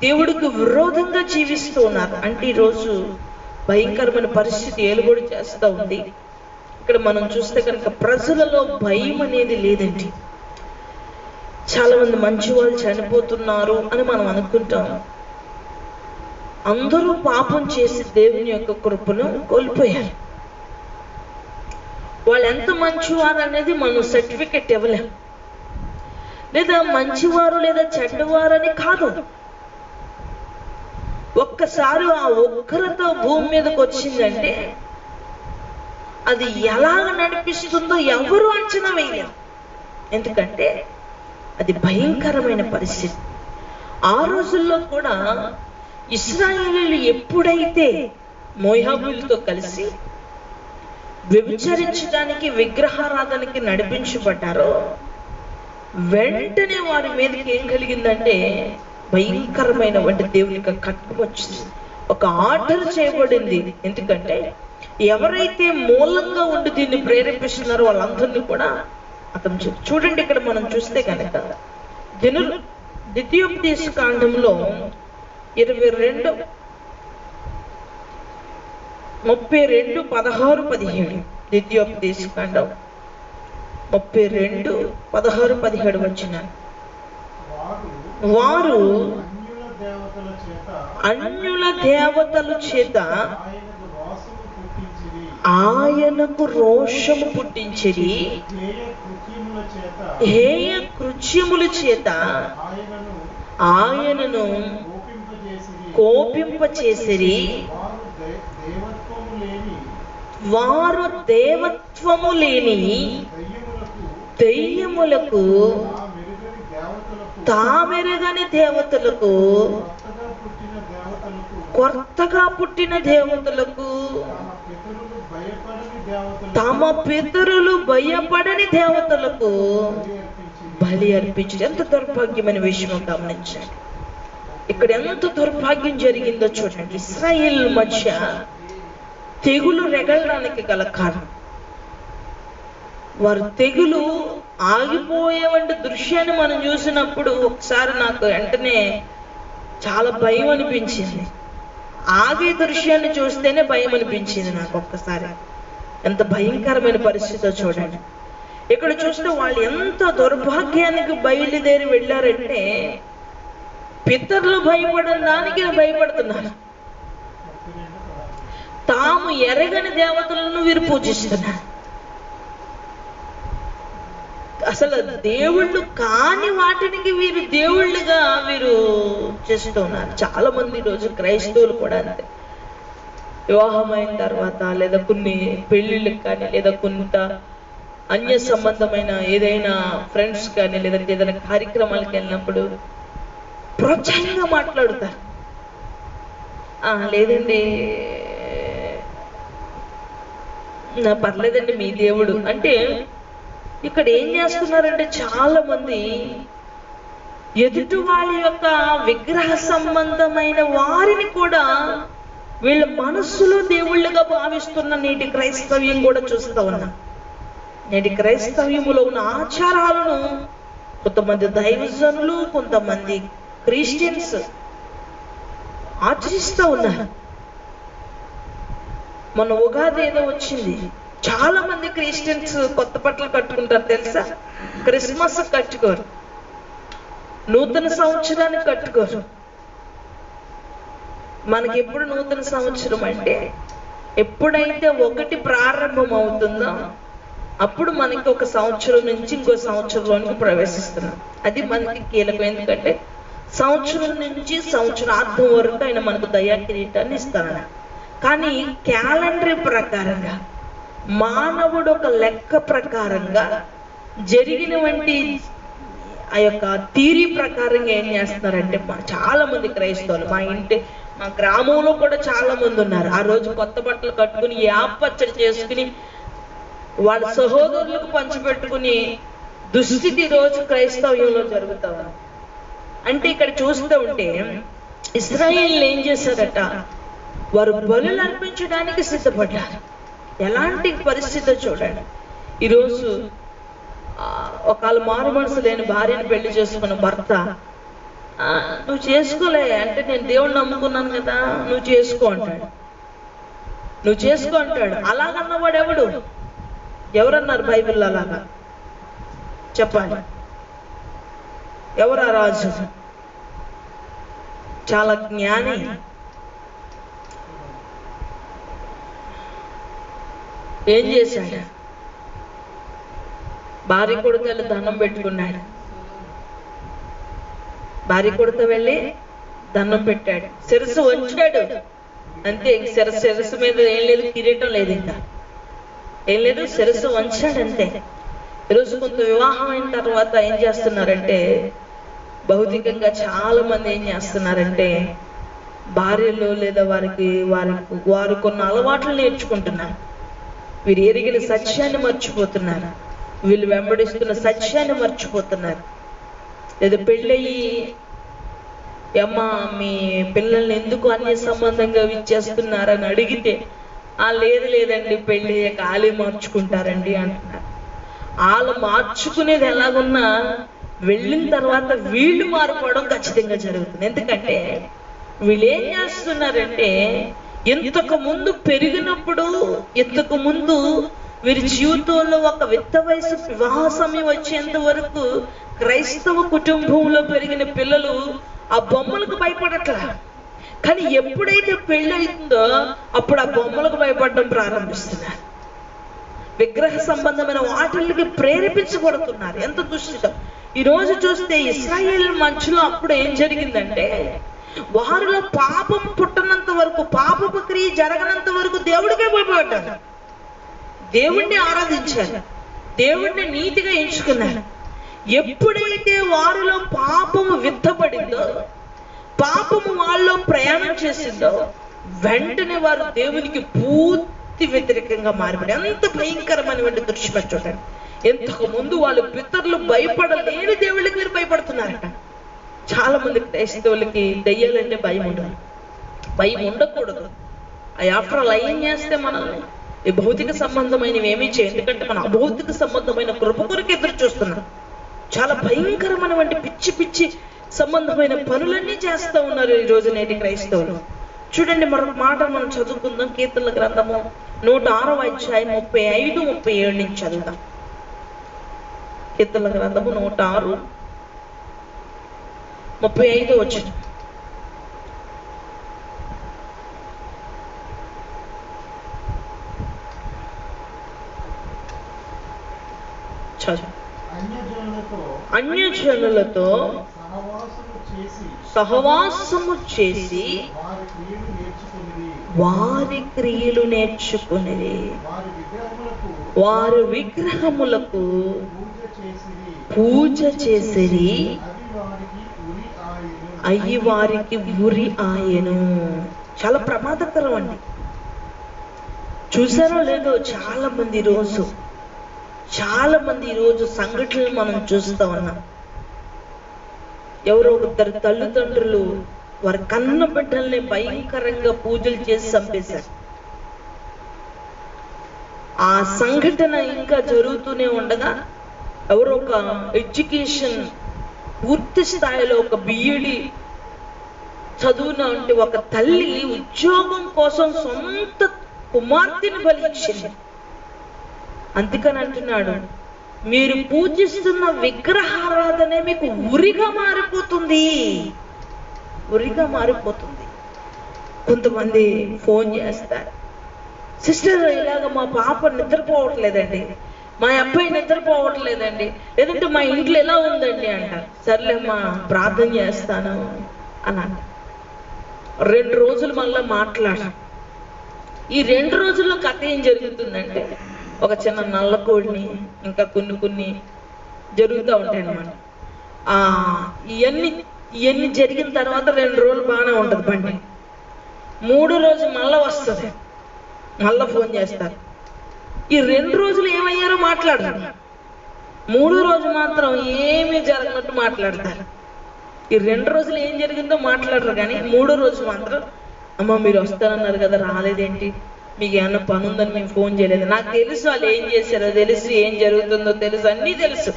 దేవుడికి విరోధంగా జీవిస్తూ ఉన్నారు, అంటే ఈరోజు భయంకరమైన పరిస్థితి ఏలుబడి చేస్తూ ఉంది. ఇక్కడ మనం చూస్తే కనుక ప్రజలలో భయం అనేది లేదండి. చాలా మంది మంచి వాళ్ళు చనిపోతున్నారు అని మనం అనుకుంటాం. అందరూ పాపం చేసి దేవుని యొక్క కృపను కోల్పోయారు. వాళ్ళు ఎంత మంచివారు అనేది మనం సర్టిఫికెట్ ఇవ్వలేం. లేదా మంచివారు లేదా చెడ్డవారు అని కాదు. ఒక్కసారి ఆ ఉగ్రత భూమి మీదకి వచ్చిందంటే అది ఎలాగ నడిపిస్తుందో ఎవరు అంచనా వేయలేరు. ఎందుకంటే అది భయంకరమైన పరిస్థితి. ఆ రోజుల్లో కూడా ఇశ్రాయేలీయులు ఎప్పుడైతే మోయాబీయులతో కలిసి వ్యభిచరించడానికి విగ్రహారాధనకి నడిపించబడ్డారో వెంటనే వారి మీదకి ఏం కలిగిందంటే భయంకరమైన వంటి దేవునికి కట్టం వచ్చింది. ఒక ఆర్డర్ చేయబడింది. ఎందుకంటే ఎవరైతే మూలంగా ఉండి దీన్ని ప్రేరేపిస్తున్నారో వాళ్ళందరినీ కూడా అతను చూడండి. ఇక్కడ మనం చూస్తే కనుక ద్వితీయోపదేశ కాండంలో 32:16-17 ద్వితీయోపదేశ కాండం 32:16-17 వచ్చిన వారు అన్యుల దేవతల చేత ఆయనకు రోషము పుట్టించిరి, హేయ కృత్యముల చేత ఆయనను కోపింపచేసిరి. వారు దేవత్వము లేని దెయ్యములకు తామెరగని దేవతలకు కొత్తగా పుట్టిన దేవతలకు తమ పితరులు భయపడని దేవతలకు బలి అర్పించి. ఎంత దౌర్భాగ్యమైన విషయం గమనించండి. ఇక్కడ ఎంత దౌర్భాగ్యం జరిగిందో చూడండి. ఇశ్రాయేల్ మధ్య తెగులు రెగలడానికి గల కారణం వారు తెగులు ఆగిపోయేవంటి దృశ్యాన్ని మనం చూసినప్పుడు ఒకసారి నాకు వెంటనే చాలా భయం అనిపించింది. ఆగే దృశ్యాన్ని చూస్తేనే భయం అనిపించింది నాకు ఒక్కసారి. ఎంత భయంకరమైన పరిస్థితితో చూడండి. ఇక్కడ చూస్తే వాళ్ళు ఎంత దౌర్భాగ్యానికి బయలుదేరి వెళ్ళారంటే పితరులు భయపడని దానికి భయపడుతున్నారు. తాము ఎరగని దేవతలను వీరు పూజిస్తున్నారు. అసలు దేవుళ్ళు కాని వాటికి వీరు దేవుళ్ళుగా వీరు చేస్తూ ఉన్నారు. చాలా మంది రోజు క్రైస్తవులు కూడా అంతే. వివాహం అయిన తర్వాత లేదా కొన్ని పెళ్లిళ్ళకి కానీ లేదా కొంత అన్య సంబంధమైన ఏదైనా ఫ్రెండ్స్ కానీ లేదంటే ఏదైనా కార్యక్రమాలకు వెళ్ళినప్పుడు ప్రోత్సాహంగా మాట్లాడుతారు. లేదండి నా పర్లేదండి మీ దేవుడు అంటే. ఇక్కడ ఏం చేస్తున్నారంటే చాలా మంది ఎదుటి వాళ్ళ యొక్క విగ్రహ సంబంధమైన వారిని కూడా వీళ్ళ మనస్సులో దేవుళ్ళుగా భావిస్తున్న నేటి క్రైస్తవ్యం కూడా చూస్తూ ఉన్నాం. నేటి క్రైస్తవ్యములో ఉన్న ఆచారాలను కొంతమంది దైవజనులు కొంతమంది క్రిస్టియన్స్ ఆచరిస్తూ ఉన్నారు. మన ఉగాది ఏదో వచ్చింది, చాలా మంది క్రిస్టియన్స్ కొత్త బట్టలు కట్టుకుంటారు తెలుసా. క్రిస్మస్ కట్టుకోరు, నూతన సంవత్సరాన్ని కట్టుకోరు. మనకి ఎప్పుడు నూతన సంవత్సరం అంటే ఎప్పుడైతే 1 ప్రారంభం అవుతుందో అప్పుడు మనకి ఒక సంవత్సరం నుంచి ఇంకో సంవత్సరంలోనికి ప్రవేశిస్తున్నాం. అది మనకి కీలకం. ఎందుకంటే సంవత్సరం నుంచి సంవత్సరార్థం వరకు ఆయన మనకు దయా కిరీటాన్ని ఇస్తాడు. కానీ క్యాలెండర్ ప్రకారంగా మానవుడు ఒక లెక్క ప్రకారంగా జరిగినటువంటి ఆ యొక్క థియరీ ప్రకారంగా ఏం చేస్తున్నారంటే చాలా మంది క్రైస్తవులు మా గ్రామంలో కూడా చాలా మంది ఉన్నారు. ఆ రోజు కొత్త బట్టలు కట్టుకుని యాప పచ్చడి చేసుకుని వాళ్ళ సహోదరులకు పంచిపెట్టుకుని దుస్థితి రోజు క్రైస్తవ్యంలో జరుగుతా ఉంది. అంటే ఇక్కడ చూస్తూ ఉంటే ఇశ్రాయేలు ఏం చేశారట, వారు బలులు అర్పించడానికి సిద్ధపడ్డారు. ఎలాంటి పరిస్థితి చూడండి. ఈరోజు ఒకవేళ మారు మనసు లేని భార్యను పెళ్లి చేసుకున్న భర్త నువ్వు చేసుకోలే అంటే నేను దేవుణ్ణి నమ్ముకున్నాను కదా నువ్వు చేసుకో అంటాడు. అలాగన్నవాడు ఎవడు? ఎవరన్నారు బైబిల్లో అలాగా? చెప్పాలి. ఎవరు ఆ రాజు? చాలా జ్ఞాని. ఏం చేశాడు? భార్య కొడుకు వెళ్ళి దండం పెట్టుకున్నాడు. భార్య కొడుకు వెళ్ళి దండం పెట్టాడు, శిరస్సు వంచాడు. అంతే. శిరస్సు మీద ఏం లేదు, కిరీటం లేదు, ఇంకా ఏం లేదు, శిరస్సు వంచాడు అంతే. ఈరోజు కొంత వివాహం అయిన తర్వాత ఏం చేస్తున్నారంటే, భౌతికంగా చాలా మంది ఏం చేస్తున్నారంటే, భార్యలో లేదా వారు కొన్ని అలవాట్లు నేర్చుకుంటున్నారు. వీరు ఎరిగిన సత్యాన్ని మర్చిపోతున్నారు, వీళ్ళు వెంబడిస్తున్న సత్యాన్ని మర్చిపోతున్నారు. లేదా పెళ్ళయి, అమ్మ మీ పిల్లల్ని ఎందుకు అన్య సంబంధంగా ఇచ్చేస్తున్నారని అడిగితే, లేదండి పెళ్ళి ఖాళీ మార్చుకుంటారండి అంటున్నారు. వాళ్ళు మార్చుకునేది ఎలాగున్నా వెళ్ళిన తర్వాత వీళ్ళు మారిపోవడం ఖచ్చితంగా జరుగుతుంది. ఎందుకంటే వీళ్ళు ఏం చేస్తున్నారంటే, ఇంతకు ముందు పెరిగినప్పుడు, ఇంతకు ముందు వీరి జీవితంలో ఒక విత్త వయసు వివాహ సమయం వచ్చేంత వరకు క్రైస్తవ కుటుంబంలో పెరిగిన పిల్లలు ఆ బొమ్మలకు భయపడట్లా. కానీ ఎప్పుడైతే పెళ్ళి అవుతుందో అప్పుడు ఆ బొమ్మలకు భయపడడం ప్రారంభిస్తున్నారు. విగ్రహ సంబంధమైన వాటికి ప్రేరేపించబడుతున్నారు. ఎంత దుష్టితం! ఈరోజు చూస్తే ఇశ్రాయేలు మధ్యలో అప్పుడు ఏం జరిగిందంటే, వారిలో పాపం పుట్టనంత వరకు, పాపపు క్రియ జరగనంత వరకు దేవుడికే భయపడ్డారు, దేవుణ్ణి ఆరాధించారు, దేవుణ్ణి నీతిగా ఎంచుకున్నారు. ఎప్పుడైతే వారిలో పాపము విత్తబడిందో, పాపము వాళ్ళలో ప్రయాణం చేసిందో, వెంటనే వారు దేవునికి పూర్తి వ్యతిరేకంగా మారిపోయారు. ఎంత భయంకరమైనటువంటి దృశ్యం చూడండి. ఇంతకు ముందు వాళ్ళు పితరులు భయపడలేని దేవుళ్ళకి మీరు భయపడుతున్నారట. చాలా మంది క్రైస్తవులకి దెయ్యాలంటే భయం ఉండాలి, భయం ఉండకూడదు. ఆఫ్టర్ ఆల్ ఏం చేస్తే మనల్ని ఈ భౌతిక సంబంధమైనవి ఏమీ చేయ, ఎందుకంటే మన అభౌతిక సంబంధమైన కృప కొరకు ఎదురు చూస్తున్నాం. చాలా భయంకరమైనటువంటి పిచ్చి పిచ్చి సంబంధమైన పనులన్నీ చేస్తూ ఉన్నారు ఈ రోజు నేటి క్రైస్తవులు. చూడండి, మరొక మాట మనం చదువుకుందాం. కీర్తనల గ్రంథము 106వ అధ్యాయం 35, 37 నుంచి చదువుదాం. కీర్తనల గ్రంథము 106, 35 వచ్చిన. అన్యజనులతో సహవాసము చేసి వారి క్రియలు నేర్చుకునేది, వారి విగ్రహములకు పూజ చేసిరి, అయ్యి వారికి ఉరి ఆయను. చాలా ప్రమాదకరం అండి. చూసారో లేదో, చాలా మంది ఈరోజు సంఘటనలు మనం చూస్తా ఉన్నాం. ఎవరో ఇద్దరు తల్లిదండ్రులు వారి కన్న బిడ్డల్ని భయంకరంగా పూజలు చేసి చంపేశారు. ఆ సంఘటన ఇంకా జరుగుతూనే ఉండగా, ఎవరో ఒక ఎడ్యుకేషన్ పూర్తి స్థాయిలో ఒక బిఈడి చదువున ఉంటే ఒక తల్లి ఉద్యోగం కోసం సొంత కుమార్తెని బలి ఇచ్చింది. అందుకని అంటున్నాడు, మీరు పూజిస్తున్న విగ్రహారాధనే మీకు ఉరిగా మారిపోతుంది. కొంతమంది ఫోన్ చేస్తారు, సిస్టర్ ఇలాగ మా పాప నిద్రపోవట్లేదండి, మా అబ్బాయి నిద్రపోవట్లేదండి, లేదంటే మా ఇంట్లో ఎలా ఉందండి అంటారు. సర్లేమ్మా ప్రార్థన చేస్తాను అని అంట. 2 రోజులు మళ్ళీ మాట్లాడారు. ఈ 2 రోజుల్లో కథ ఏం జరుగుతుందంటే, ఒక చిన్న నల్లకోడిని, ఇంకా కొన్ని జరుగుతూ ఉంటాయి అన్నమాట. ఇవన్నీ జరిగిన తర్వాత 2 రోజులు బాగానే ఉంటుంది బండి. 3వ రోజు మళ్ళా వస్తుంది, మళ్ళా ఫోన్ చేస్తారు. ఈ 2 రోజులు ఏమయ్యారో మాట్లాడతారు, 3వ రోజు మాత్రం ఏమీ జరగనట్టు మాట్లాడతారు. ఈ 2 రోజులు ఏం జరిగిందో మాట్లాడరు, కానీ 3వ రోజు మాత్రం, అమ్మ మీరు వస్తారన్నారు కదా రాలేదేంటి, మీకు ఏమన్నా పని ఉందని మేము ఫోన్ చేయలేదు. నాకు తెలుసు వాళ్ళు ఏం చేశారో తెలుసు, ఏం జరుగుతుందో తెలుసు, అన్నీ తెలుసు.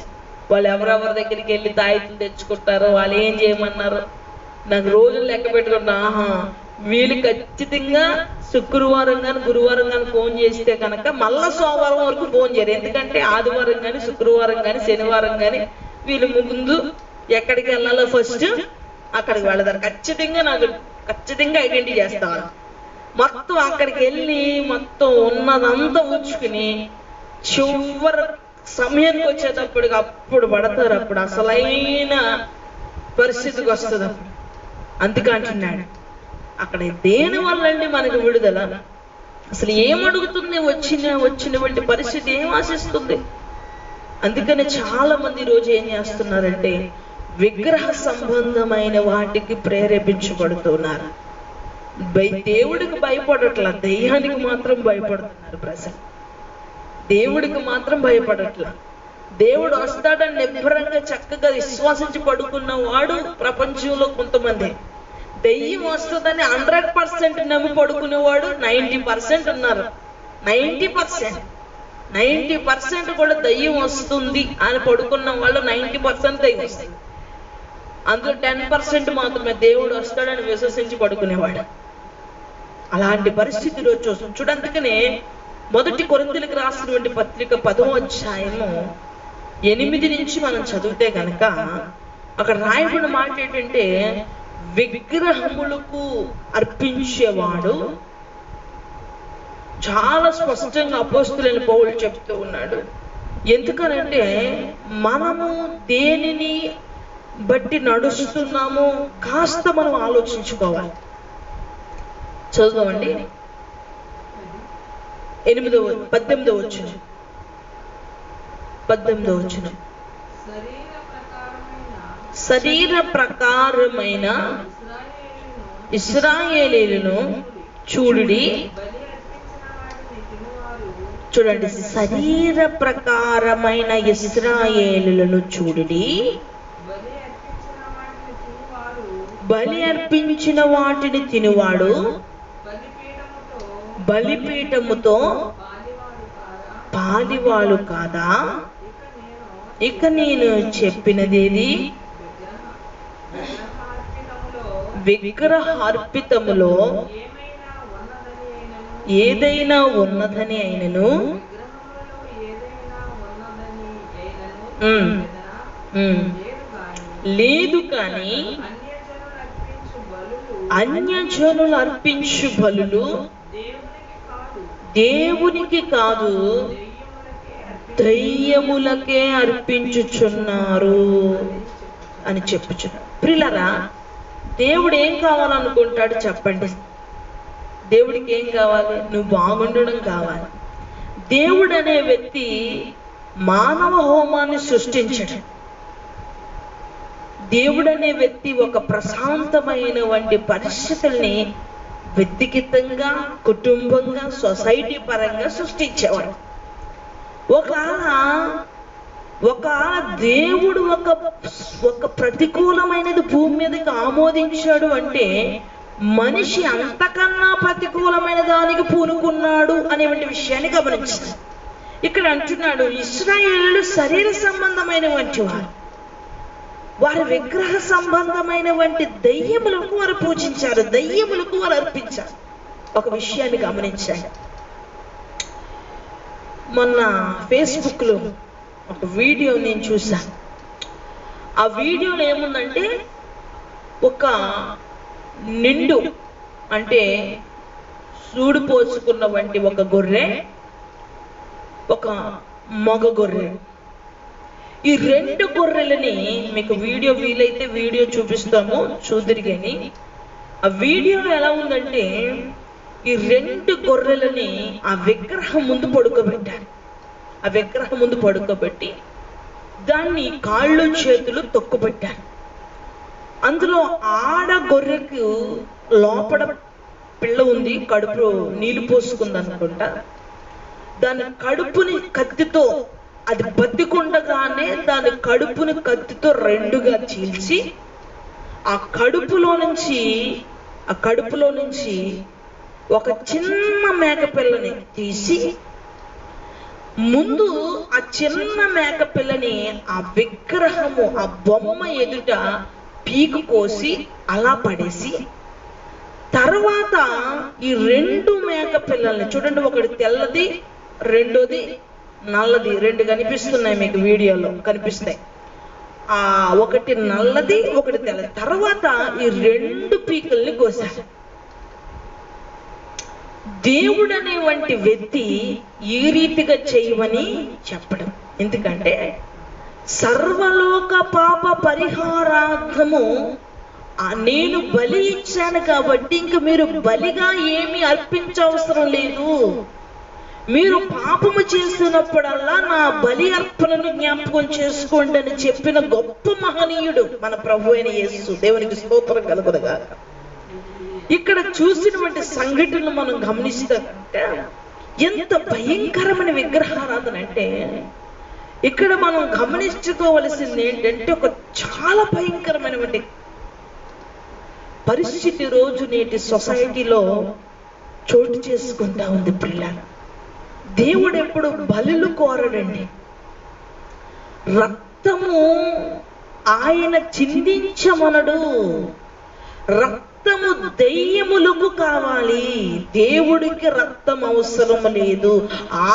వాళ్ళు ఎవరెవరి దగ్గరికి వెళ్ళి తాయితులు తెచ్చుకుంటారో, వాళ్ళు ఏం చేయమన్నారో నాకు రోజులు లెక్క పెట్టుకుంటా. వీళ్ళు ఖచ్చితంగా శుక్రవారం కానీ గురువారం కానీ ఫోన్ చేస్తే కనుక మళ్ళా సోమవారం వరకు ఫోన్ చేయరు. ఎందుకంటే ఆదివారం కానీ శుక్రవారం కానీ శనివారం కానీ వీళ్ళు ముందు ఎక్కడికి వెళ్ళాలో ఫస్ట్ అక్కడికి వెళతారు. ఖచ్చితంగా ఐడెంటిటీ చేస్తారు. మొత్తం అక్కడికి వెళ్ళి మొత్తం ఉన్నదంతా ఉంచుకుని చివరి సమయానికి వచ్చేటప్పటికి అప్పుడు పడతారు. అప్పుడు అసలైన పరిస్థితికి వస్తుంది. అప్పుడు అందుకంటున్నాడు అక్కడ దేని వల్ల అండి మనకు విడుదల? అసలు ఏమడుగుతుంది? వచ్చినటువంటి పరిస్థితి ఏం ఆశిస్తుంది? అందుకని చాలా మంది రోజు ఏం చేస్తున్నారంటే విగ్రహ సంబంధమైన వాటికి ప్రేరేపించబడుతున్నారు. దేవుడికి భయపడట్లా, దెయ్యానికి మాత్రం భయపడుతున్నారు ప్రజలు. దేవుడికి మాత్రం భయపడట్లా. దేవుడు వస్తాడని నిబ్బరంగా చక్కగా విశ్వాసించి పడుకున్న వాడు ప్రపంచంలో కొంతమంది. దెయ్యం వస్తుందని 100% నమ్మి పడుకునేవాడు 90% ఉన్నారు. 90% కూడా దయ్యం వస్తుంది అని పడుకున్న వాళ్ళు 90% దయ్యం వస్తుంది. అందులో 10% మాత్రమే దేవుడు వస్తాడని విశ్వసించి పడుకునేవాడు. అలాంటి పరిస్థితి రోజు చూడు. అందుకనే 1 కొరింథీయులకు రాసినటువంటి పత్రిక 10వ అధ్యాయము 8 నుంచి మనం చదివితే కనుక అక్కడ రాయబడిన మాట ఏంటంటే విగ్రహములకు అర్పించేవాడు, చాలా స్పష్టంగా అపోస్తలుడైన పౌలు చెప్తూ ఉన్నాడు. ఎందుకనంటే మనము దేనిని బట్టి నడుస్తున్నామో కాస్త మనం ఆలోచించుకోవాలి. చదువుకోండి 18వ వచనం. శరీర ప్రకారమైన ఇశ్రాయేలీయులను చూడుడి. చూడండి, శరీర ప్రకారమైన ఇశ్రాయేలీయులను చూడుడి. బలి అర్పించిన వాటిని తినువాడు బలిపీఠముతో పాలివాడు కాదా? ఇక నేను చెప్పినదేది? విగ్రహార్పితములో ఏదైనా ఉన్నదని అయినను లేదు, కానీ అన్యజనులు అర్పించు బలులు దేవునికి కాదు దయ్యములకే అర్పించుచున్నారు అని చెప్పుచున్నారు. ప్రియులారా, దేవుడు ఏం కావాలనుకుంటాడు చెప్పండి? దేవుడికి ఏం కావాలి? నువ్వు బాగుండడం కావాలి. దేవుడు అనే వ్యక్తి మానవ హోమాన్ని సృష్టించడు. దేవుడు అనే వ్యక్తి ఒక ప్రశాంతమైన వంటి పరిస్థితుల్ని వ్యక్తిగతంగా, కుటుంబంగా, సొసైటీ పరంగా సృష్టించేవాడు. ఒక దేవుడు ఒక ప్రతికూలమైనది భూమి మీదకి ఆమోదించాడు అంటే మనిషి అంతకన్నా ప్రతికూలమైన దానికి పూనుకున్నాడు అనేటువంటి విషయాన్ని గమనించాడు. ఇక్కడ అంటున్నాడు, ఇశ్రాయేలీయులు శరీర సంబంధమైన వంటి వారి విగ్రహ సంబంధమైన వంటి దయ్యములకు వారు పూజించారు, దయ్యములకు వారు అర్పించారు. ఒక విషయాన్ని గమనించాడు. మొన్న ఫేస్బుక్లో ఒక వీడియో నేను చూశాను. ఆ వీడియోలో ఏముందంటే ఒక నిండు అంటే సూడు పోసుకున్న వంటి ఒక గొర్రె, ఒక మగ గొర్రె. ఈ 2 గొర్రెలని మీకు వీడియో వీలైతే వీడియో చూపిస్తాము, చూదురు. కానీ ఆ వీడియోలో ఎలా ఉందంటే ఈ 2 గొర్రెలని ఆ విగ్రహం ముందు పడుకోబెట్టారు. ఆ విగ్రహం ముందు పడుకోబెట్టి దాన్ని కాళ్ళు చేతులు తొక్కుపెట్టారు. అందులో ఆడ గొర్రెకు లోపల పిల్ల ఉంది, కడుపు నీళ్లు పోసుకుంది అనుకుంటా. దాని కడుపుని కత్తితో, అది బతికుండగానే దాని కడుపుని కత్తితో 2గా చీల్చి ఆ కడుపులో నుంచి ఒక చిన్న మేకపిల్లని తీసి ముందు ఆ చిన్న మేకపిల్లని ఆ విగ్రహము, ఆ బొమ్మ ఎదుట పీకు కోసి అలా పడేసి తర్వాత ఈ 2 మేక పిల్లల్ని చూడండి, ఒకటి తెల్లది, రెండోది నల్లది. 2 కనిపిస్తున్నాయి మీకు వీడియోలో కనిపిస్తాయి. ఒకటి నల్లది, ఒకటి తెల్లది. తర్వాత ఈ 2 పీకల్ని కోశారు. దేవుడు అనేవంటి వ్యక్తి ఈ రీతిగా చేయమని చెప్పడం. ఎందుకంటే సర్వలోక పాప పరిహారార్థము నేను బలి ఇచ్చాను కాబట్టి ఇంక మీరు బలిగా ఏమీ అర్పించవసరం లేదు. మీరు పాపము చేసినప్పుడల్లా నా బలి అర్పణను జ్ఞాపకం చేసుకోండి అని చెప్పిన గొప్ప మహనీయుడు మన ప్రభు అయిన యేసు. దేవునికి స్తోత్రం కలుగునుగాక. ఇక్కడ చూసినటువంటి సంఘటనలు మనం గమనిస్తామంటే ఎంత భయంకరమైన విగ్రహారాధన అంటే, ఇక్కడ మనం గమనించుకోవలసింది ఏంటంటే ఒక చాలా భయంకరమైనటువంటి పరిస్థితి రోజు నేటి సొసైటీలో చోటు చేసుకుంటా ఉంది. పిల్లలు, దేవుడు ఎప్పుడు బలులు కోరడండి. రక్తము ఆయన చిందించమనడు. రక్తము దెయ్యములకు కావాలి, దేవుడికి రక్తం అవసరం లేదు.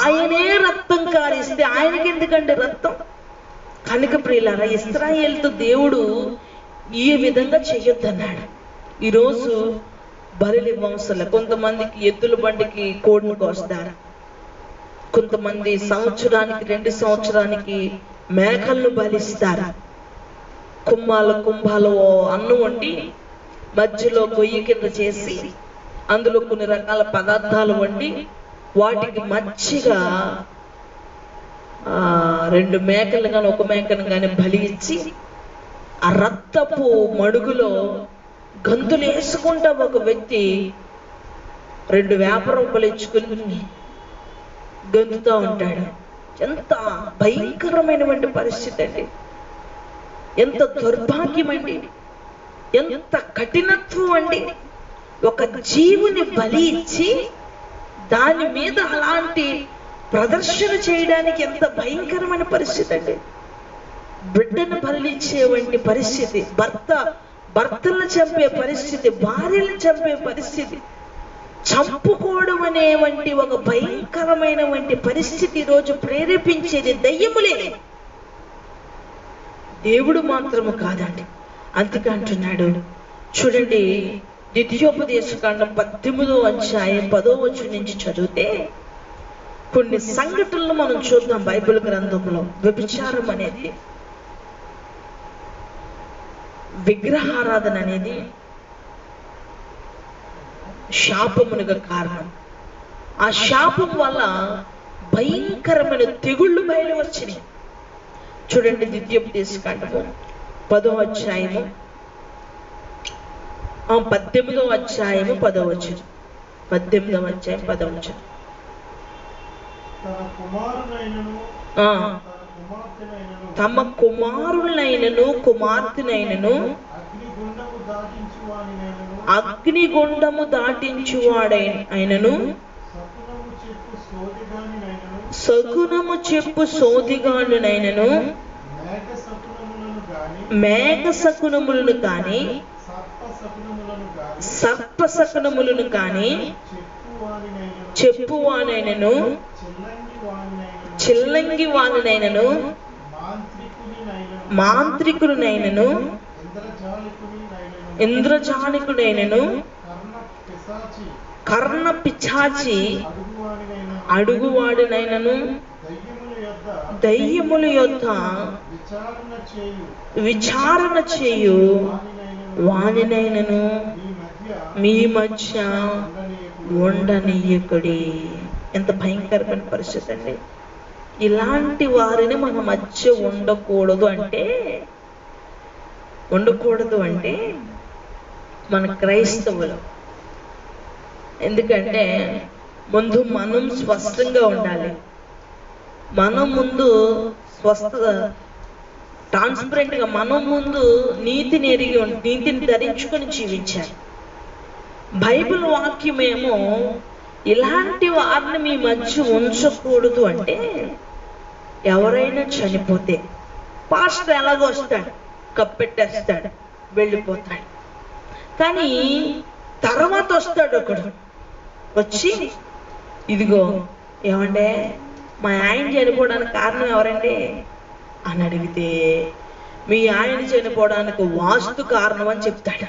ఆయనే రక్తం కారిస్తే ఆయనకి ఎందుకండి రక్తం? కనుక ప్రియులారా, ఇశ్రాయేలుతో దేవుడు ఈ విధంగా చేయొద్దన్నాడు. ఈరోజు బలి వంశల కొంతమందికి ఎద్దుల బండికి కోడిని కోస్తారు, కొంతమంది సంవత్సరానికి 2 సంవత్సరానికి మేకలను బలిస్తారు. కుంభాలు అన్నం వండి మధ్యలో గొయ్యి కింద చేసి అందులో కొన్ని రకాల పదార్థాలు వండి వాటికి మచ్చిగా 2 మేకలు కానీ 1 మేకను కానీ బలి ఇచ్చి ఆ రక్తపు మడుగులో గంతులు వేసుకుంటా ఒక వ్యక్తి 2 వేప రొప్పలు ఇచ్చుకుని గంతుతా ఉంటాడు. ఎంత భయంకరమైనటువంటి పరిస్థితి అండి! ఎంత దౌర్భాగ్యం అండి! ఎంత కఠినత్వం అండి! ఒక జీవుని బలి ఇచ్చి దాని మీద అలాంటి ప్రదర్శన చేయడానికి ఎంత భయంకరమైన పరిస్థితి అండి! బిడ్డను బలిచ్చేవంటి పరిస్థితి, భర్తలను చంపే పరిస్థితి, భార్యలను చంపే పరిస్థితి, చంపుకోవడం అనేవంటి ఒక భయంకరమైనటువంటి పరిస్థితి ఈరోజు ప్రేరేపించేది దయ్యములే, దేవుడు మాత్రము కాదండి. అందుకే అంటున్నాడు చూడండి, ద్వితీయోపదేశకాండం 18వ అధ్యాయం 10వ వచనం నుంచి చదివితే కొన్ని సంఘటనలు మనం చూద్దాం. బైబిల్ గ్రంథంలో వ్యభిచారం అనేది, విగ్రహారాధన అనేది శాపమునకు కారణం. ఆ శాపం వల్ల భయంకరమైన తెగుళ్ళు బయలు వచ్చినాయి. చూడండి, ద్వితీయోపదేశకాండము 10వ అధ్యాయము 18వ అధ్యాయము 10వ వచనం. 18వ అధ్యాయం 10వ వచనం. తమ కుమారులైనను కుమార్తెనైనను అగ్నిగుండము దాటించువాడైనను శకునము చెప్పు సోదిగానునైనను మేఘ శకునములను కాని సర్ప శకునములను కాని చెప్పువానైనను చిల్లంగి వానైనను మాంత్రికునైనను ఇంద్రజాలికుడైనను కర్ణ పిశాచి అడుగువాడినైనను దయ్యముల యొద్ద విచారణ చేయు వానినైనను మీ మధ్య ఉండనీయకుడి. ఎంత భయంకరమైన పరిస్థితి అండి! ఇలాంటి వారిని మన మధ్య ఉండకూడదు అంటే మన క్రైస్తవులు. ఎందుకంటే ముందు మనం స్పష్టంగా ఉండాలి. మనం ముందు ట్రాన్స్పరెంట్గా మనం ముందు నీతిని ఎరిగి నీతిని ధరించుకొని జీవించాలి. బైబిల్ వాక్యమేమో ఇలాంటి వారిని మీ మధ్య ఉంచకూడదు అంటే, ఎవరైనా చనిపోతే పాస్టర్ ఎలాగో వస్తాడు, కప్పెట్టేస్తాడు, వెళ్ళిపోతాడు. కానీ తర్వాత వస్తాడు ఒకడు వచ్చి, ఇదిగో ఏమండే మా ఆయన చనిపోవడానికి కారణం ఎవరండి అని అడిగితే, మీ ఆయన చనిపోవడానికి వాస్తు కారణం అని చెప్తాడు.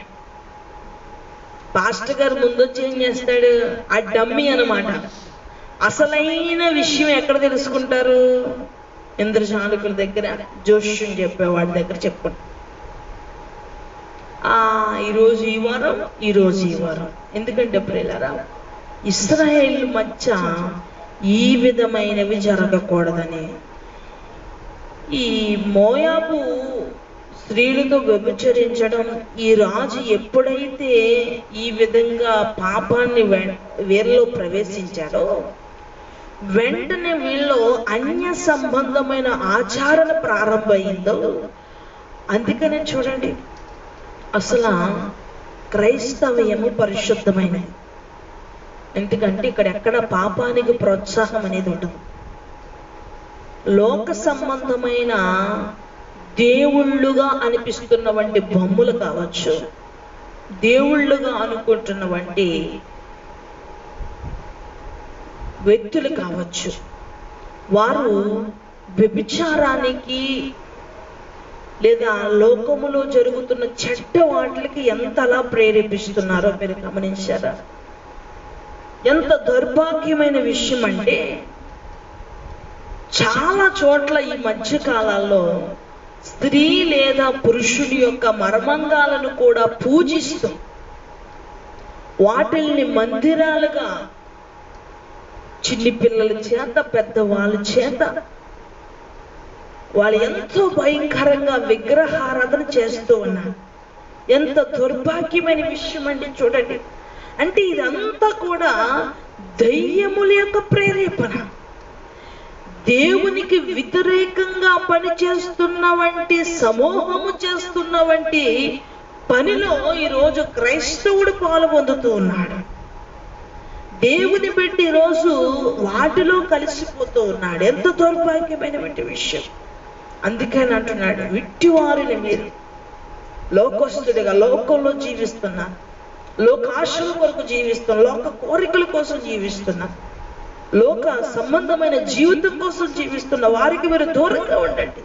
పాస్టర్ గారు ముందొచ్చి ఏం చేస్తాడు, ఆ డమ్మీ అన్నమాట. అసలైన విషయం ఎక్కడ తెలుసుకుంటారు? ఇంద్రజాలకుల దగ్గర, జోష్యం చెప్పేవాడి దగ్గర చెప్పుకుంటారు. ఈరోజు ఈ వారం. ఎందుకంటే ప్రియులారా, ఇశ్రాయేలు మధ్య ఈ విధమైనవి జరగకూడదని, ఈ మోయాబు స్త్రీలతో వ్యభిచరించడం, ఈ రాజు ఎప్పుడైతే ఈ విధంగా పాపాన్ని వీరిలో ప్రవేశించాడో వెంటనే వీళ్ళు అన్య సంబంధమైన ఆచరణ ప్రారంభమైందో. అందుకనే చూడండి, అసలు క్రైస్తవ్యము పరిశుద్ధమైనది. ఎందుకంటే ఇక్కడ ఎక్కడ పాపానికి ప్రోత్సాహం అనేది ఉండదు. లోక సంబంధమైన దేవుళ్ళుగా అనిపిస్తున్నవంటి బొమ్మలు కావచ్చు, దేవుళ్ళుగా అనుకుంటున్నవంటి వ్యక్తులు కావచ్చు, వారు వ్యభిచారానికి లేదా లోకములో జరుగుతున్న చెడ్డ వాటికి ఎంతలా ప్రేరేపిస్తున్నారో మీరు గమనించారా? ఎంత దౌర్భాగ్యమైన విషయం అంటే, చాలా చోట్ల ఈ మధ్య కాలాల్లో స్త్రీ లేదా పురుషుడి యొక్క మర్మంగాలను కూడా పూజిస్తూ వాటిల్ని మందిరాలుగా చిన్ని పిల్లల చేత, పెద్దవాళ్ళ చేత వాళ్ళు ఎంతో భయంకరంగా విగ్రహారాధన చేస్తూ ఉన్నారు. ఎంత దుర్భాగ్యమైన విషయం అంటే చూడండి. అంటే ఇదంతా కూడా దయ్యముల యొక్క ప్రేరేపణ. దేవునికి వ్యతిరేకంగా పనిచేస్తున్న వంటి సమూహము చేస్తున్న వంటి పనిలో ఈరోజు క్రైస్తవుడు పాలు పొందుతూ ఉన్నాడు. దేవుని పెట్టి ఈరోజు వాటిలో కలిసిపోతూ ఉన్నాడు. ఎంత దౌర్భాగ్యమైనటువంటి విషయం. అందుకని అంటున్నాడు, విట్టివారిని మీరు లోకస్తుడిగా లోకంలో జీవిస్తున్నారు, లోకాశల కొరకు జీవిస్తున్నారు, లోక కోరికల కోసం జీవిస్తున్నారు, లోక సంబంధమైన జీవితం కోసం జీవిస్తున్న వారికి మీరు దూరంగా ఉండండి.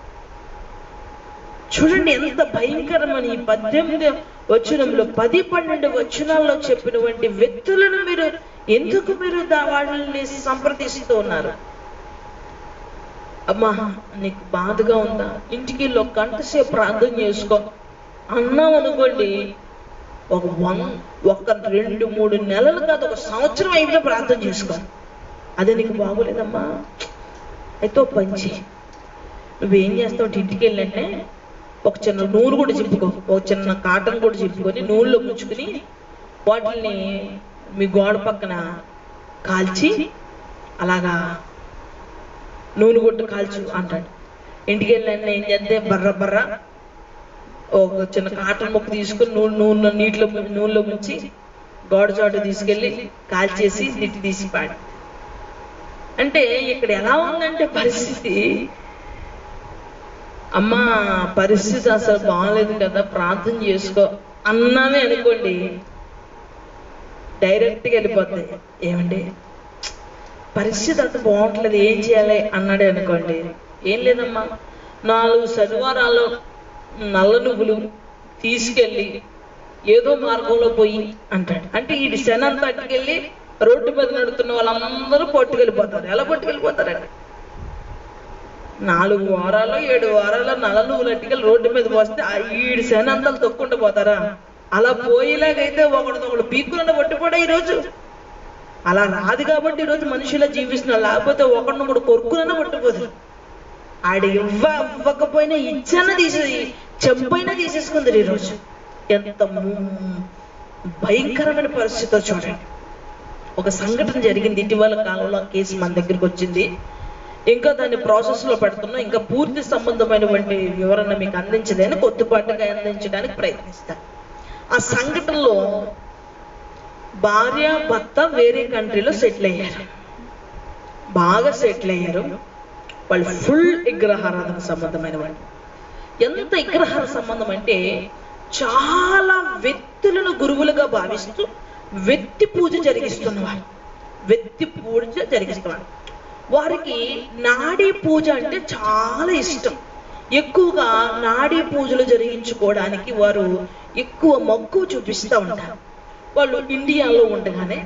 చూడండి ఎంత భయంకరమని. 18 వచనంలో 10-12 వచనాల్లో చెప్పినటువంటి వ్యక్తులను మీరు ఎందుకు వాళ్ళని సంప్రదిస్తూ ఉన్నారు? అమ్మా నీకు బాధగా ఉందా, ఇంటికి ఒక గంట సేపు ప్రార్థన చేసుకో అన్నాం అనుకోండి, ఒక 2-3 నెలలు కాదు, ఒక సంవత్సరం అయినా ప్రార్థన చేసుకో. అదే నీకు బాగోలేదమ్మా, అయితే ఒక పంచి నువ్వేం చేస్తావు, ఇంటికి వెళ్ళంటే ఒక చిన్న నూనె కూడా చింపుకో, ఒక చిన్న కాటన్ కూడా చింపుకొని నూనెలో ముంచుకుని వాటిని మీ గోడ పక్కన కాల్చి అలాగా నూనె కొట్టు కాల్చు అంటాడు. ఇంటికి వెళ్ళండి ఏం చేస్తే బర్ర ఒక చిన్న కాటన్ ముక్క తీసుకుని నూనెలో ముంచి గోడ చాటు తీసుకెళ్ళి కాల్చేసి నిట్టి తీసి పాడు. అంటే ఇక్కడ ఎలా ఉందంటే పరిస్థితి, అమ్మా పరిస్థితి అసలు బాగాలేదు కదా ప్రార్థన చేసుకో అన్నామే అనుకోండి, డైరెక్ట్గా వెళ్ళిపోతాయి. ఏమండి పరిస్థితి అంత బాగుంటలేదు, ఏం చేయాలి అన్నాడే అనుకోండి, ఏం లేదమ్మా 4 శనివారాలు నల్ల నువ్వులు తీసుకెళ్ళి ఏదో మార్గంలో పోయి అంటాడు. అంటే ఈ శని అంతా అట్టుకెళ్ళి రోడ్డు మీద నడుతున్న వాళ్ళందరూ పట్టుకెళ్ళిపోతారు. ఎలా పట్టుకెళ్ళిపోతారండి? 4 వారాలు 7 వారాలు నల్ల నువ్వులు అట్టుకెళ్ళి రోడ్డు మీద పోస్తే ఈడు శని అంతా తొక్కుంటూ పోతారా? అలా పోయేలాగైతే ఒకడు పీక్కున పట్టుకోడా ఈరోజు? అలా రాదు కాబట్టి ఈరోజు మనుషులా జీవిస్తున్నారు. లేకపోతే ఒకడిని కూడా కొరుకునన్నా పట్టుకోదు. ఆడు ఇవ్వకపోయినా ఇచ్చన్నా చెంపైనా తీసేసుకుందరు ఈరోజు. ఎంత భయంకరమైన పరిస్థితితో చూడండి. ఒక సంఘటన జరిగింది ఇటీవల కాలంలో, కేసు మన దగ్గరికి వచ్చింది. ఇంకా దాన్ని ప్రాసెస్లో పెడుతున్నాం. ఇంకా పూర్తి సంబంధమైనటువంటి వివరణ మీకు అందించలేని, కొద్దిపాటుగా అందించడానికి ప్రయత్నిస్తాను. ఆ సంఘటనలో భార్య భర్త వేరే కంట్రీలో సెటిల్ అయ్యారు, బాగా సెటిల్ అయ్యారు. వాళ్ళు ఫుల్ విగ్రహారాధన సంబంధమైన వాళ్ళు. ఎంత విగ్రహార సంబంధం అంటే చాలా వ్యక్తులను గురువులుగా భావిస్తూ వ్యక్తి పూజ జరిగిస్తున్నవారు. వారికి నాడీ పూజ అంటే చాలా ఇష్టం. ఎక్కువగా నాడీ పూజలు జరిగించుకోవడానికి వారు ఎక్కువ మక్కువ చూపిస్తూ ఉంటారు. వాళ్ళు ఇండియాలో ఉండగానే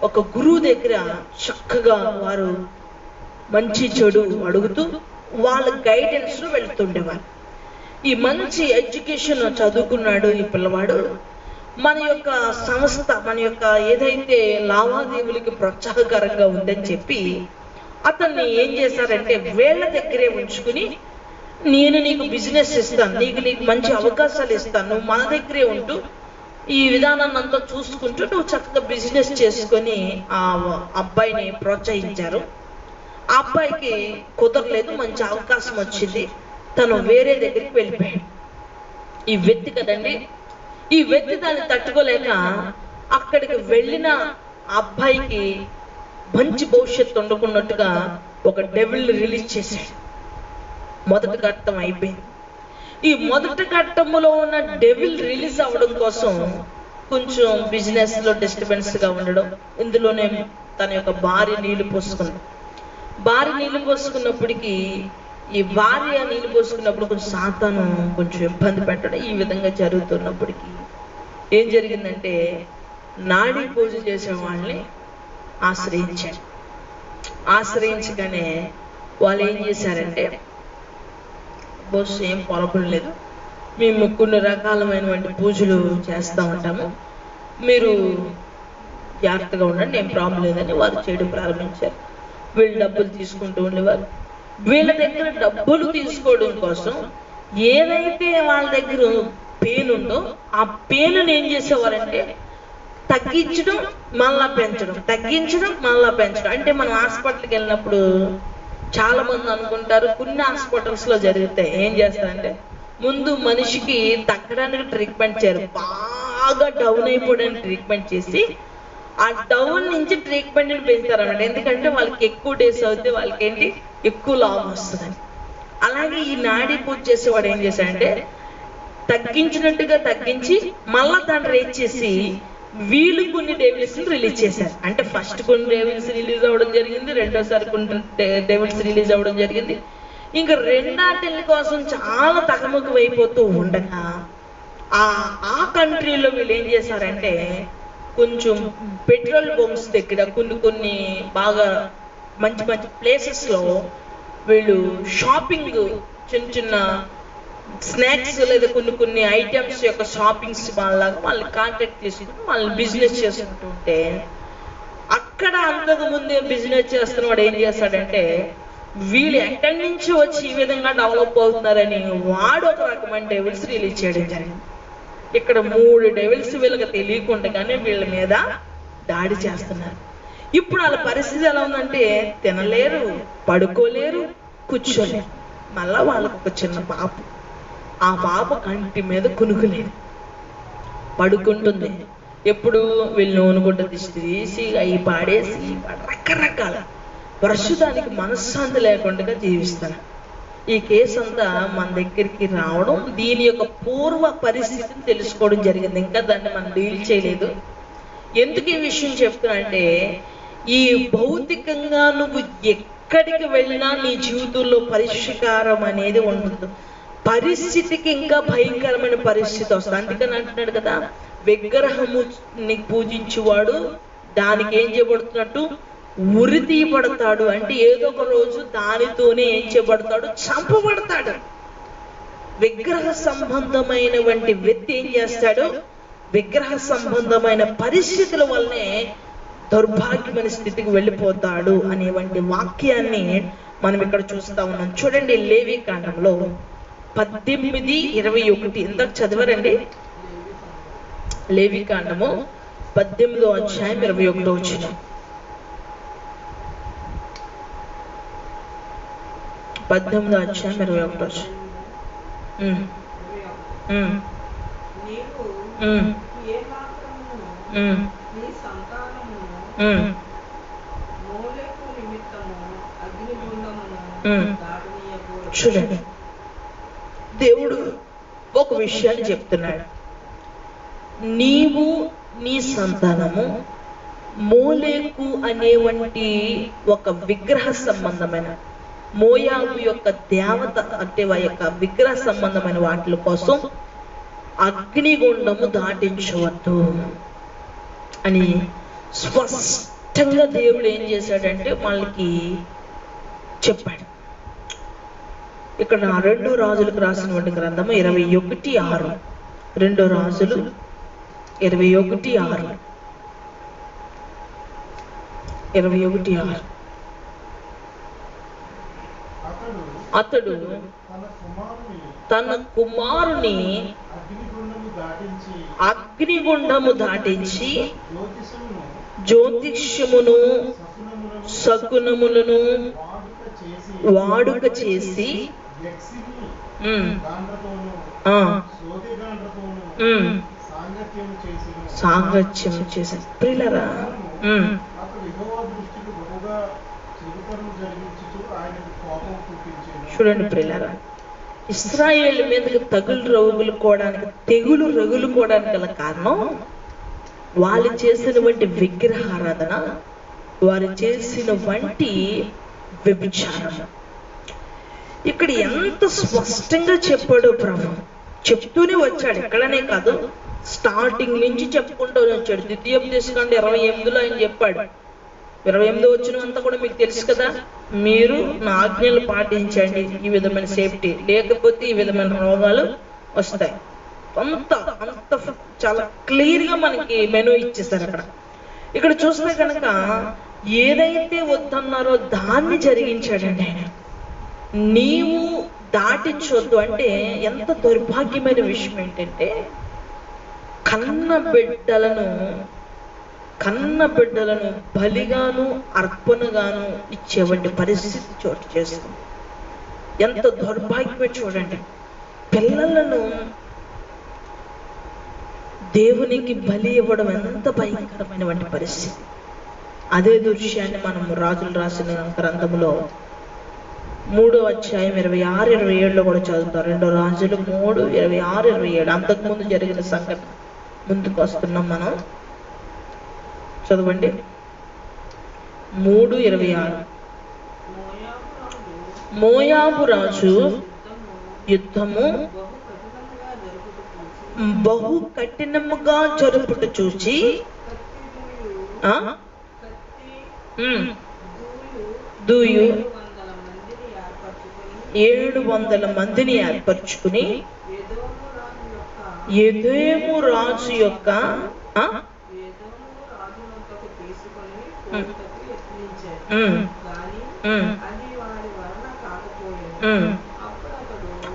ఒక గురువు దగ్గర చక్కగా వారు మంచి చెడు అడుగుతూ వాళ్ళ గైడెన్స్లో వెళ్తుండేవారు. ఈ మంచి ఎడ్యుకేషన్ చదువుకున్నాడు ఈ పిల్లవాడు, మన యొక్క సంస్థ, మన యొక్క ఏదైతే లావాదేవీలకి ప్రోత్సాహకరంగా ఉందని చెప్పి అతన్ని ఏం చేశారంటే వీళ్ళ దగ్గరే ఉంచుకుని, నేను నీకు బిజినెస్ ఇస్తాను, నీకు మంచి అవకాశాలు ఇస్తాను, నువ్వు మన దగ్గరే ఉంటూ ఈ విధానాన్ని అంతా చూసుకుంటూ నువ్వు చక్కగా బిజినెస్ చేసుకొని ఆ అబ్బాయిని ప్రోత్సహించారు. ఆ అబ్బాయికి కుదరలేదు, మంచి అవకాశం వచ్చింది, తను వేరే దగ్గరికి వెళ్ళిపోయాడు. ఈ వ్యక్తి కదండి, ఈ వ్యక్తి దాన్ని తట్టుకోలేక అక్కడికి వెళ్ళిన అబ్బాయికి మంచి భవిష్యత్తు ఉండకున్నట్టుగా ఒక డెవిల్ రిలీజ్ చేశాడు. మొదటి ఘట్టం అయిపోయింది. ఈ మొదటి ఘట్టంలో ఉన్న డెవిల్ రిలీజ్ అవ్వడం కోసం కొంచెం బిజినెస్ లో డిస్టర్బెన్స్ గా ఉండడం, ఇందులోనే తన యొక్క భార్య నీళ్లు పోసుకున్నప్పటికీ ఈ భార్య నీళ్లు పోసుకున్నప్పుడు కొంచెం సాతాను కొంచెం ఇబ్బంది పెట్టడం, ఈ విధంగా జరుగుతున్నప్పటికీ ఏం జరిగిందంటే నాడీ పూజ చేసే వాళ్ళని ఆశ్రయించగానే వాళ్ళు ఏం చేశారంటే, బోస్ ఏం పొరపడం లేదు, మేము కొన్ని రకాలమైనటువంటి పూజలు చేస్తూ ఉంటాము, మీరు జాగ్రత్తగా ఉండండి, ఏం ప్రాబ్లం లేదని వారు చేయడం ప్రారంభించారు. వీళ్ళు డబ్బులు తీసుకుంటూ ఉండేవారు. వీళ్ళ దగ్గర డబ్బులు తీసుకోవడం కోసం ఏదైతే వాళ్ళ దగ్గర పెయిన్ ఉందో ఆ పెయిన్ ఏం చేసేవారంటే తగ్గించడం మళ్ళా పెంచడం, అంటే మనం హాస్పిటల్కి వెళ్ళినప్పుడు చాలా మంది అనుకుంటారు, కొన్ని హాస్పిటల్స్ లో జరుగుతాయి, ఏం చేస్తారంటే ముందు మనిషికి తగ్గడానికి ట్రీట్మెంట్ చేయరు, బాగా డౌన్ అయిపోవడానికి ట్రీట్మెంట్ చేసి ఆ డౌన్ నుంచి ట్రీట్మెంట్ పెంచుతారన్నమాట. ఎందుకంటే వాళ్ళకి ఎక్కువ డేస్ అవుతే వాళ్ళకి ఏంటి ఎక్కువ లాభం వస్తుందని. అలాగే ఈ నాడీ పూజ చేసేవాడు ఏం చేశాడంటే తగ్గించినట్టుగా తగ్గించి మళ్ళా దాన్ని రేట్ చేసి వీళ్ళు కొన్ని డెవిల్స్ రిలీజ్ చేశారు. అంటే ఫస్ట్ కొన్ని డెవిల్స్ రిలీజ్ అవ్వడం జరిగింది, రెండోసారి కొన్ని డెవిల్స్ రిలీజ్ అవ్వడం జరిగింది. ఇంకా రెండాటిల కోసం చాలా తగముఖం అయిపోతూ ఉండగా ఆ కంట్రీలో వీళ్ళు ఏం చేశారంటే కొంచెం పెట్రోల్ బంక్స్ దగ్గర కొన్ని బాగా మంచి ప్లేసెస్ లో వీళ్ళు షాపింగ్, చిన్న స్నాక్స్ లేదా కొన్ని ఐటమ్స్ యొక్క షాపింగ్స్ వాళ్ళని కాంటాక్ట్ చేసుకుని వాళ్ళని బిజినెస్ చేసుకుంటుంటే అక్కడ అంతకు ముందే బిజినెస్ చేస్తున్న వాడు ఏం చేస్తాడంటే వీళ్ళు ఎక్కడి నుంచి వచ్చి ఈ విధంగా డెవలప్ అవుతున్నారని వాడు ఒక రకమైన డెవిల్స్ రిలీజ్ చేయడం జరిగింది. ఇక్కడ 3 డెవిల్స్ వీళ్ళకి తెలియకుండానే వీళ్ళ మీద దాడి చేస్తున్నారు. ఇప్పుడు వాళ్ళ పరిస్థితి ఎలా ఉందంటే తినలేరు, పడుకోలేరు, కూర్చోలేరు. మళ్ళా వాళ్ళకు ఒక చిన్న పాప, ఆ పాప కంటి మీద కునుకులేదు, పడుకుంటుంది. ఎప్పుడు వీళ్ళు నూనె గుడ్డ తీసి అవి పాడేసి రకరకాల ప్రస్తుతానికి మనశ్శాంతి లేకుండా జీవిస్తారు. ఈ కేసు అంతా మన దగ్గరికి రావడం, దీని యొక్క పూర్వ పరిస్థితిని తెలుసుకోవడం జరిగింది. ఇంకా దాన్ని మనం డీల్ చేయలేదు. ఎందుకు ఈ విషయం చెప్తున్నా అంటే ఈ భౌతికంగా నువ్వు ఎక్కడికి వెళ్ళినా నీ జీవితంలో పరిష్కారం అనేది ఉండదు. పరిస్థితికి ఇంకా భయంకరమైన పరిస్థితి వస్తుంది. అందుకని అంటున్నాడు కదా, విగ్రహము పూజించేవాడు దానికి ఏం చేయబడుతున్నట్టు ఉరి తీయబడతాడు. అంటే ఏదో ఒక రోజు దానితోనే ఏం చేయబడతాడు, చంపబడతాడు. విగ్రహ సంబంధమైనటువంటి వ్యక్తి ఏం చేస్తాడు, విగ్రహ సంబంధమైన పరిస్థితుల వల్లనే దౌర్భాగ్యమైన స్థితికి వెళ్ళిపోతాడు అనేటువంటి వాక్యాన్ని మనం ఇక్కడ చూస్తా ఉన్నాం. చూడండి, లేవి కాండంలో 18:21 ఇందాక చదివారండి. లేవి కాండము 18వ అధ్యాయం 21వ వచనం. 18వ అధ్యాయం 21వ వచనం. చూడండి, దేవుడు ఒక విషయాన్ని చెప్తున్నాడు. నీవు నీ సంతానము మోలేకు అనేవంటి ఒక విగ్రహ సంబంధమైన మోయాబు యొక్క దేవత అంటే యొక్క విగ్రహ సంబంధమైన వాటి కోసం అగ్నిగుండము దాటించవద్దు అని స్పష్టంగా దేవుడు ఏం చేశాడంటే వాళ్ళకి చెప్పాడు. ఇక్కడ 2 రాజులకు రాసినటువంటి గ్రంథము 21:6. 2 రాజులు 21:6. 21:6. అతడు తన కుమారుని అగ్నిగుండము దాటించి జ్యోతిష్యమును శకునములను వాడుక చేసి సాంగత్యం చేసి ప్రియులారా, చూడండి ప్రియులారా, ఇశ్రాయేలు మీదకి తెగులు రగులుకోవడానికి గల కారణం వాళ్ళు చేసినటువంటి విగ్రహారాధన, వారు చేసిన వంటి వ్యభిచారం. ఇక్కడ ఎంత స్పష్టంగా చెప్పాడో ప్రభు, చెప్తూనే వచ్చాడు. ఎక్కడనే కాదు, స్టార్టింగ్ నుంచి చెప్పుకుంటూ వచ్చాడు. ద్వితీయోపదేశకాండ 28లో ఆయన చెప్పాడు. 28 వచ్చినంతా కూడా మీకు తెలుసు కదా, మీరు నా ఆజ్ఞలు పాటించండి, ఈ విధమైన సేఫ్టీ, లేకపోతే ఈ విధమైన రోగాలు వస్తాయి. అంత చాలా క్లియర్గా మనకి మెనూ ఇచ్చేస్తారు అక్కడ. ఇక్కడ చూస్తే కనుక ఏదైతే వద్దన్నారో దాన్ని జరిగించాడండి ఆయన. నీవు దాటించొద్దు అంటే ఎంత దౌర్భాగ్యమైన విషయం ఏంటంటే, కన్న బిడ్డలను బలిగాను అర్పణగాను ఇచ్చేవంటి పరిస్థితి చోటు చేస్తుంది. ఎంత దౌర్భాగ్యమే చూడండి. పిల్లలను దేవునికి బలి ఇవ్వడం ఎంత భయంకరమైనటువంటి పరిస్థితి. అదే దృశ్యాన్ని మనం రాజులు రాసిన గ్రంథంలో 3వ అధ్యాయం 26-27లో కూడా చదువుతారు. 2 రాజులు 3:26-27. అంతకుముందు జరిగిన సంఘటన ముందుకు వస్తున్నాం మనం. చదవండి. 3:26. మోయాబు రాజు యుద్ధము బహు కఠినముగా జరుపుట చూచి దూయు 700 మందిని ఏర్పరచుకుని ఎదోము రాజు యొక్క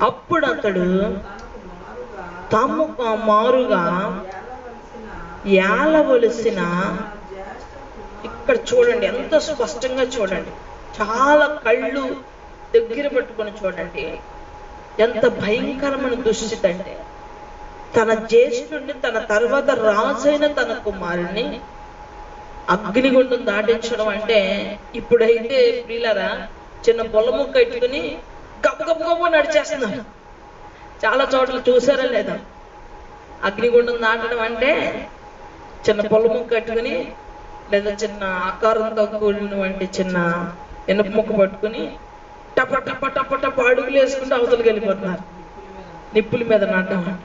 అప్పుడు అతడు తమకు మారుగా ఏలవలసిన, ఇక్కడ చూడండి ఎంత స్పష్టంగా చూడండి, చాలా కళ్ళు దగ్గర పెట్టుకొని చూడండి ఎంత భయంకరమైన దుస్థితి అంటే, తన జ్యేష్ఠుడిని, తన తర్వాత రాజైన తన కుమారుని అగ్నిగుండం దాటించడం అంటే, ఇప్పుడైతే ప్రియులారా చిన్న పొలము కట్టుకుని గబగబ నడిచేస్తున్నారు. చాలా చోట్ల చూసారా లేదా? అగ్నిగుండం దాటడం అంటే చిన్న పొలము కట్టుకుని, లేదా చిన్న ఆకారంతో కూడినటువంటి చిన్న ఎనుప ముక్క పట్టుకుని టప టప టప టప అడుగులు వేసుకుంటూ అవతలకి వెళ్ళిపోతున్నారు. నిప్పుల మీద నాటడం.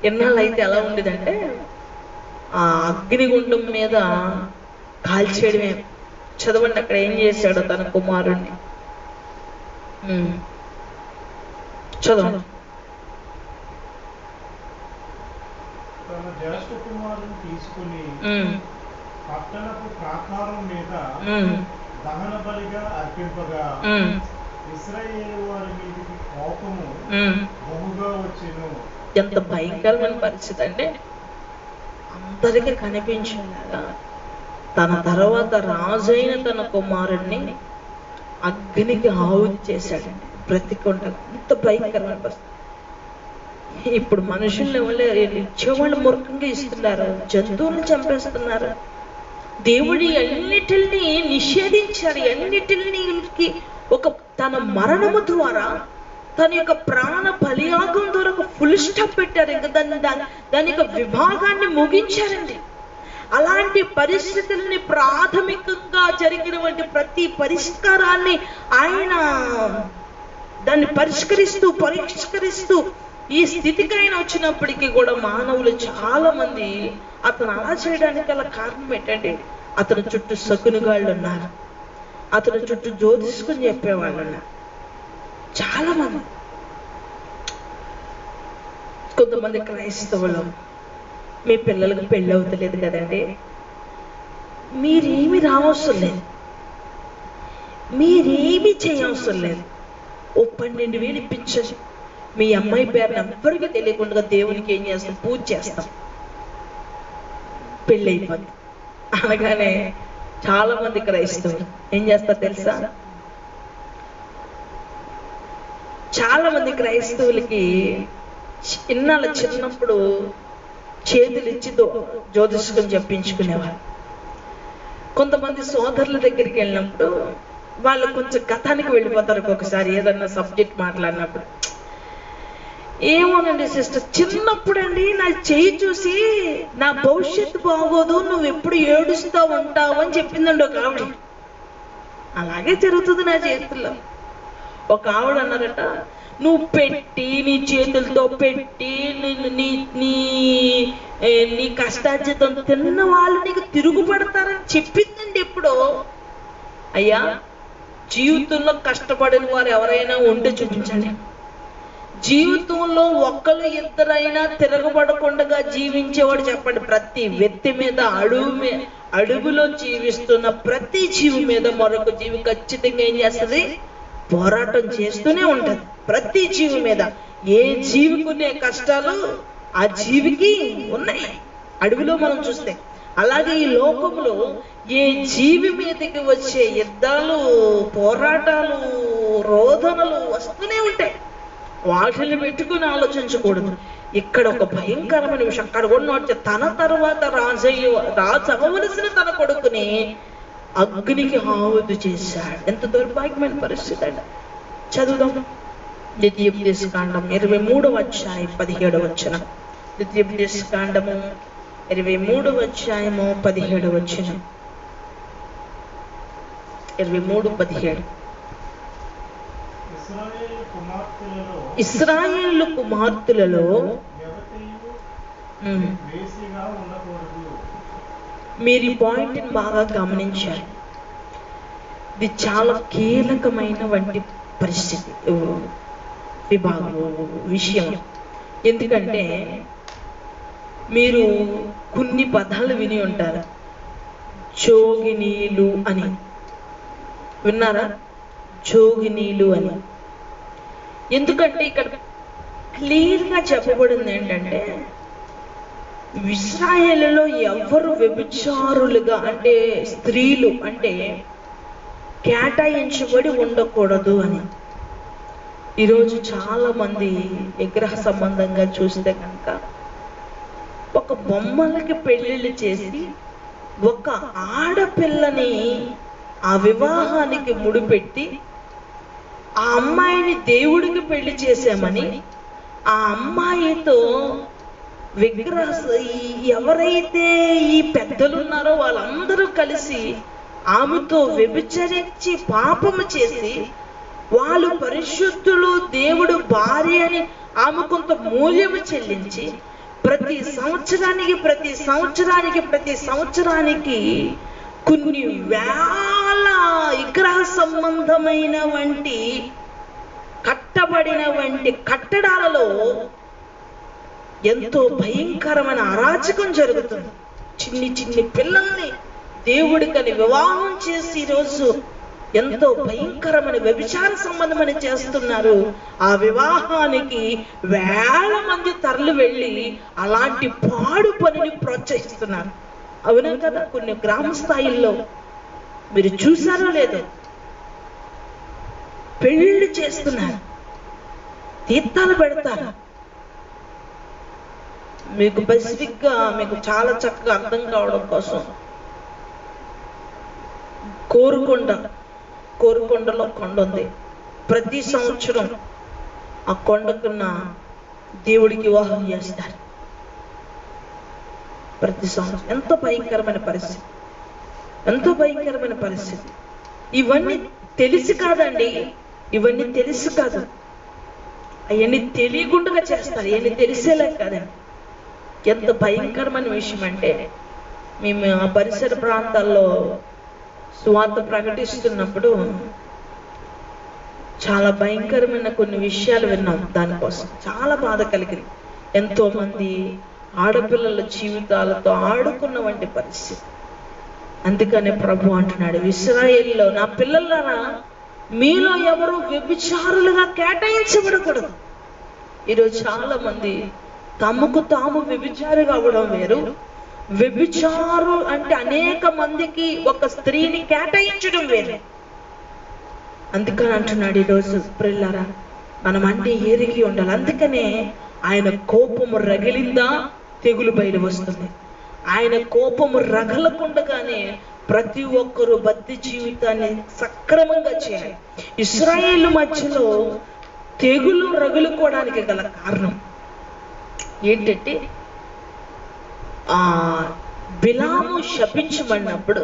ఎన్నాళ్ళు అయితే ఎలా ఉండేదంటే, ఆ అగ్నిగుండం మీద కాల్చేయడమే. చదవండి అక్కడ ఏం చేశాడో తన కుమారుణ్ణి. చదవండి. తన జ్యేష్ఠ కుమారుని తీసుకుని పట్టణపు ప్రాకారం మీద దహన బలిగా అర్పింపగా ఇశ్రాయేలు వారి మీదకి కోపము బహుగా వచ్చెను. ఎంత భయంకరమైన పరిస్థితి అంటే, అందరికీ కనిపించేలాగా తన తర్వాత రాజైన తన కుమారుణ్ణి అగ్నికి ఆహుతి చేశాడండి. బ్రతికుంటారు. ఎంత భయంకరమైన పరిస్థితి. ఇప్పుడు మనుషుల్ని ఇచ్చేవాళ్ళు మూర్ఖంగా ఇస్తున్నారు, జంతువులను చంపేస్తున్నారు. దేవుడి అన్నిటిని నిషేధించాడు. అన్నిటికి ఒక తన మరణము ద్వారా తన యొక్క ప్రాణ బలియాగం ద్వారా ఫుల్ స్టాప్ పెట్టారు. ఇంకా దాని యొక్క విభాగాన్ని ముగించారండి. అలాంటి పరిస్థితుల్ని ప్రాథమికంగా జరిగినటువంటి ప్రతి పరిష్కారాన్ని ఆయన దాన్ని పరిష్కరిస్తూ ఈ స్థితికి ఆయన వచ్చినప్పటికీ కూడా మానవులు చాలా మంది అతను అలా చేయడానికి గల కారణం ఏంటంటే అతని చుట్టూ శకునుగాళ్ళు ఉన్నారు, అతని చుట్టూ జ్యోతిష్కుని చెప్పేవాళ్ళు ఉన్నారు చాలా మంది. కొంతమంది క్రైస్తవులు, మీ పిల్లలకు పెళ్ళి అవుతలేదు కదండి, మీరేమి రావసరం లేదు, మీరేమి చేయవసరం లేదు, ఓ 12,000 ఇప్పించండి, మీ అమ్మాయి పేరుని ఎవ్వరికి తెలియకుండా దేవునికి ఏం చేస్తాం, పూజ చేస్తాం, పెళ్ళి అయిపోద్ది అనగానే చాలా మంది క్రైస్తవులు ఏం చేస్తారు తెలుసా? చాలా మంది క్రైస్తవులకి ఇన్నాళ్ళ చిన్నప్పుడు చేతులు ఇచ్చి జ్యోతిష్కుని చెప్పించుకునేవారు. కొంతమంది సోదరుల దగ్గరికి వెళ్ళినప్పుడు వాళ్ళు కొంచెం గతానికి వెళ్ళిపోతారు. ఒక్కొక్కసారి ఏదన్నా సబ్జెక్ట్ మాట్లాడినప్పుడు, ఏమోనండి సిస్టర్, చిన్నప్పుడు అండి నా చెయ్యి చూసి నా భవిష్యత్తు బాగోదు, నువ్వు ఎప్పుడు ఏడుస్తూ ఉంటావు అని చెప్పిందండి ఒక ఆవిడ. అలాగే జరుగుతుంది నా చేతుల్లో. ఒక ఆవిడ అన్నారట, నువ్వు పెట్టి నీ చేతులతో పెట్టి నీ కష్టార్జితం తిన్న వాళ్ళు నీకు తిరుగుపడతారని చెప్పిందండి ఎప్పుడో. అయ్యా, జీవితంలో కష్టపడిన వారు ఎవరైనా ఉంటే చూపించండి. జీవితంలో ఒక్కరు ఇద్దరైనా తిరగబడకుండా జీవించేవాడు చెప్పండి. ప్రతి వ్యక్తి మీద అడుగులో జీవిస్తున్న ప్రతి జీవి మీద మరొక జీవి ఖచ్చితంగా ఏం చేస్తుంది? పోరాటం చేస్తూనే ఉంటది. ప్రతి జీవి మీద ఏ జీవికునే కష్టాలు ఆ జీవికి ఉన్నాయి అడవిలో మనం చూస్తే. అలాగే ఈ లోకంలో ఏ జీవి మీదకి వచ్చే యుద్ధాలు, పోరాటాలు, రోదనలు వస్తూనే ఉంటాయి. వాటిని పెట్టుకుని ఆలోచించకూడదు. ఇక్కడ ఒక భయంకరమైన విషయం అక్కడ కూడా, తన తర్వాత రాజు అవ్వవలసిన తన కొడుకుని అగ్నికి ఆహుతి చేశాడు. ఎంత దౌర్భాగ్యమైన పరిస్థితి అండి. చదువుదాం. ద్వితీయోపదేశకాండం 23వ అధ్యాయం 17వ వచనం. ద్వితీయోపదేశకాండము 23వ అధ్యాయము 17వ వచనం. 23:17. ఇశ్రాయేలు కుమార్తెలలో మీరు ఈ పాయింట్ని బాగా గమనించారు. ఇది చాలా కీలకమైన వంటి పరిస్థితి, విషయం. ఎందుకంటే మీరు కొన్ని పదాలు విని ఉంటారు. జోగినీలు అని విన్నారా? జోగినీలు అని. ఎందుకంటే ఇక్కడ క్లియర్గా చెప్పబడింది ఏంటంటే, ఇశ్రాయేలులో ఎవరు వ్యభిచారులుగా అంటే స్త్రీలు అంటే కేటాయించబడి ఉండకూడదు అని. ఈరోజు చాలా మంది విగ్రహ సంబంధంగా చూస్తే కనుక ఒక బొమ్మలకి పెళ్ళిళ్ళు చేసి ఒక ఆడపిల్లని ఆ వివాహానికి ముడిపెట్టి ఆ అమ్మాయిని దేవుడికి పెళ్లి చేసామని ఆ అమ్మాయితో ఎవరైతే ఈ పెద్దలు ఉన్నారో వాళ్ళందరూ కలిసి ఆమెతో వ్యభిచరించి పాపము చేసి, వాళ్ళు పరిశుద్ధులు, దేవుడు భార్య అని ఆమె కొంత మూల్యము చెల్లించి ప్రతి సంవత్సరానికి కొన్ని వేల విగ్రహ సంబంధమైన వంటి కట్టబడిన వంటి కట్టడాలలో ఎంతో భయంకరమైన అరాచకం జరుగుతుంది. చిన్ని పిల్లల్ని దేవుడికని వివాహం చేసి ఈరోజు ఎంతో భయంకరమైన వ్యభిచార సంబంధమని చేస్తున్నారు. ఆ వివాహానికి వేల మంది తరలి వెళ్ళి అలాంటి పాడు పనిని ప్రోత్సహిస్తున్నారు. అవునా కదా? కొన్ని గ్రామ స్థాయిల్లో మీరు చూసారో లేదో, పెళ్లి చేస్తున్నారు, తీర్థాలు పెడతారు. మీకు స్పెసిఫిక్ గా మీకు చాలా చక్కగా అర్థం కావడం కోసం కోరుకొండలో కొండ ఉంది. ప్రతి సంవత్సరం ఆ కొండకున్న దేవుడికి వివాహం చేస్తారు ప్రతి సంవత్సరం. ఎంతో భయంకరమైన పరిస్థితి, ఎంతో భయంకరమైన పరిస్థితి. ఇవన్నీ తెలిసి కాదండి, ఇవన్నీ తెలిసి కాదు, అవన్నీ తెలియకుండా చేస్తారు. ఇవన్నీ తెలిసేలా కాదండి. ఎంత భయంకరమైన విషయం అంటే, మేము ఆ పరిసర ప్రాంతాల్లో సువార్త ప్రకటిస్తున్నప్పుడు చాలా భయంకరమైన కొన్ని విషయాలు విన్నాం. దానికోసం చాలా బాధ కలిగింది. ఎంతో మంది ఆడపిల్లల జీవితాలతో ఆడుకున్న వంటి పరిస్థితి. అందుకనే ప్రభు అంటున్నాడు, ఇశ్రాయేలులో నా పిల్లలారా, మీలో ఎవరు వ్యభిచారులుగా కేటాయించబడకూడదు. ఈరోజు చాలా మంది తమకు తాము వ్యభిచారిగా అవ్వడం వేరు, వ్యభిచారు అంటే అనేక మందికి ఒక స్త్రీని కేటాయించడం వేరు. అందుకని అంటున్నాడు ఈరోజు ప్రియులారా, మనం అన్ని ఎరిగి ఉండాలి. అందుకనే ఆయన కోపము రగిలిందా తెగులు బయలు వస్తుంది. ఆయన కోపము రగలకుండగానే ప్రతి ఒక్కరూ భక్తి జీవితాన్ని సక్రమంగా చేయాలి. ఇశ్రాయేలు మధ్యలో తెగులు రగులుకోవడానికి గల కారణం ఏంటంటే, బిలాము శపించబడినప్పుడు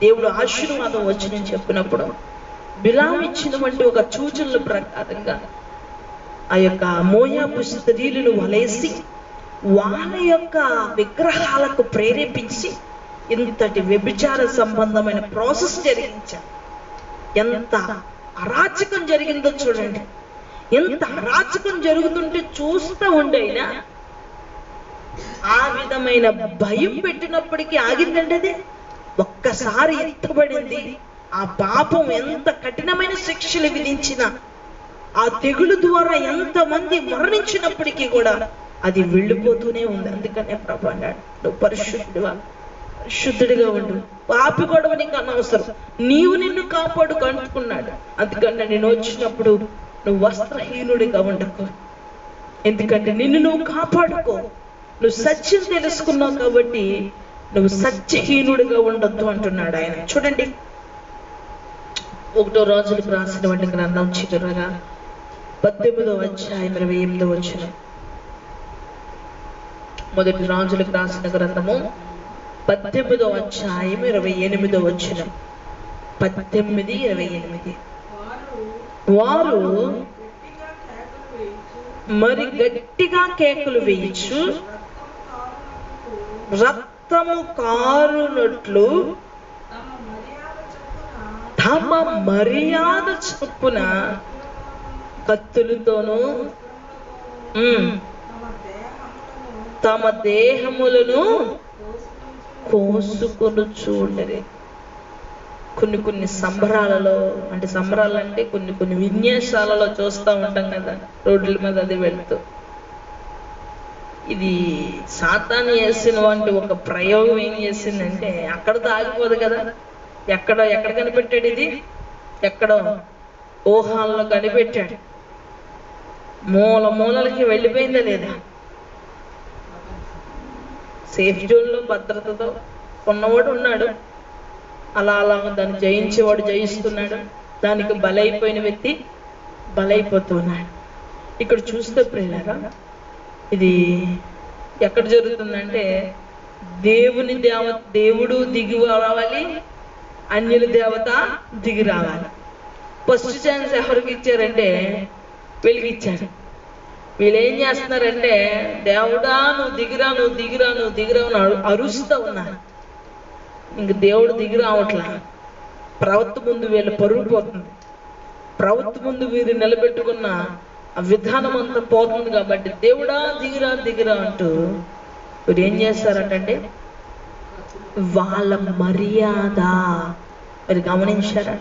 దేవుడు ఆశీర్వాదం వచ్చిందని చెప్పినప్పుడు బిలాము ఇచ్చినటువంటి ఒక సూచనల ప్రకారంగా ఆ యొక్క మోయాబు స్త్రీలను వలేసి వాళ్ళ యొక్క విగ్రహాలకు ప్రేరేపించి ఇంతటి వ్యభిచార సంబంధమైన ప్రాసెస్ జరిగించారు. ఎంత అరాచకం జరిగిందో చూడండి. ఎంత అరాచకం జరుగుతుంటే చూస్తూ ఉండైనా ఆ విధమైన భయం పెట్టినప్పటికీ ఆగిందండి. అది ఒక్కసారి ఎత్తబడింది. ఆ పాపం ఎంత కఠినమైన శిక్షలు విధించిన, ఆ తెగులు ద్వారా ఎంతమంది మరణించినప్పటికీ కూడా అది వెళ్ళిపోతూనే ఉంది. అందుకనే ప్రభు అన్నాడు, నువ్వు పరిశుద్ధుడిగా ఉండు, పాపి గొడవ నీకు అనవసరం, నీవు నిన్ను కాపాడుకు అంటుకున్నాడు. అందుకని నేను వచ్చినప్పుడు నువ్వు వస్త్రహీనుడిగా ఉండకు, ఎందుకంటే నిన్ను నువ్వు కాపాడుకో. నువ్వు సత్యం తెలుసుకున్నావు కాబట్టి నువ్వు సత్యహీనుడిగా ఉండొద్దు అంటున్నాడు ఆయన. చూడండి, 1 రాజులకు రాసినటువంటి గ్రంథం చివరగా 18వ అధ్యాయం 28వ వచనం. 1 రాజులకు రాసిన గ్రంథము 18వ అధ్యాయం 28వ వచనం. 18:28. వారు మరి గట్టిగా కేకలు వేయచ్చు, రక్తము కారునట్లు తమ మర్యాద చొప్పున కత్తులతోనూ తమ దేహములను కోసుకొని చూడరే. కొన్ని సంబరాలలో, అంటే సంబరాలు అంటే కొన్ని విన్యాసాలలో చూస్తూ ఉంటాం కదా రోడ్ల మీద అది వెళ్తూ. ఇది సాతాను చేసిన వంటి ఒక ప్రయోగం ఏం చేసిందంటే, అక్కడతో ఆగిపోదు కదా, ఎక్కడ కనిపెట్టాడు ఇది, ఎక్కడో ఊహాల్లో కనిపెట్టాడు. మూలకి వెళ్ళిపోయిందా లేదా? సేఫ్ జోన్లో భద్రతతో ఉన్నవాడు ఉన్నాడు, అలా దాన్ని జయించేవాడు జయిస్తున్నాడు, దానికి బలైపోయిన వ్యక్తి బలైపోతున్నాడు. ఇక్కడ చూస్తే ప్రియులారా, ఇది ఎక్కడ జరుగుతుందంటే, దేవుడు దిగి రావాలి, అన్యుల దేవత దిగి రావాలి. ఫస్ట్ ఛాన్స్ ఎవరికి ఇచ్చారంటే వీళ్ళకి ఇచ్చారు. వీళ్ళు ఏం చేస్తున్నారంటే, దేవుడా నువ్వు దిగిరా అని అరుస్తూ ఉన్నారు. ఇంక దేవుడు దిగి రావట్లా. ప్రవక్త ముందు వీళ్ళు పరుగు పోతుంది, ప్రవక్త ముందు వీరు నిలబెట్టుకున్న ఆ విధానం అంతా పోతుంది. కాబట్టి దేవుడా దిగిరా అంటూ వీరు ఏం చేస్తారంటే, వాళ్ళ మర్యాద మీరు గమనించారా?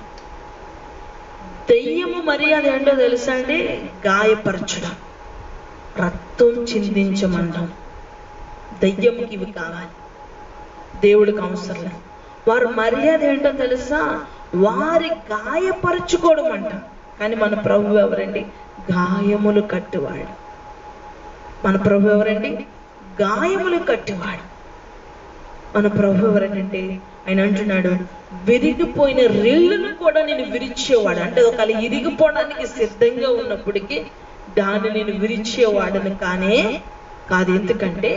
దెయ్యము మర్యాద ఏంటో తెలుసా అండి? గాయపరచడం, రక్తం చిందించమండం. దెయ్యంకి ఇవి కావాలి, దేవుడికి అవసరం లేదు. వారి మర్యాద ఏంటో తెలుసా? వారి గాయపరచుకోవడం అంట. కానీ మన ప్రభు ఎవరండి? గాయములు కట్టువాడు. మన ప్రభు ఎవరండి? గాయములు కట్టువాడు. మన ప్రభు ఎవరంటే, ఆయన అంటున్నాడు, విరిగిపోయిన రెళ్ళను కూడా నేను విరిచేవాడు. అంటే ఒకవేళ ఇరిగిపోవడానికి సిద్ధంగా ఉన్నప్పటికీ దాన్ని నేను విరిచేవాడను కానే కాదు. ఎందుకంటే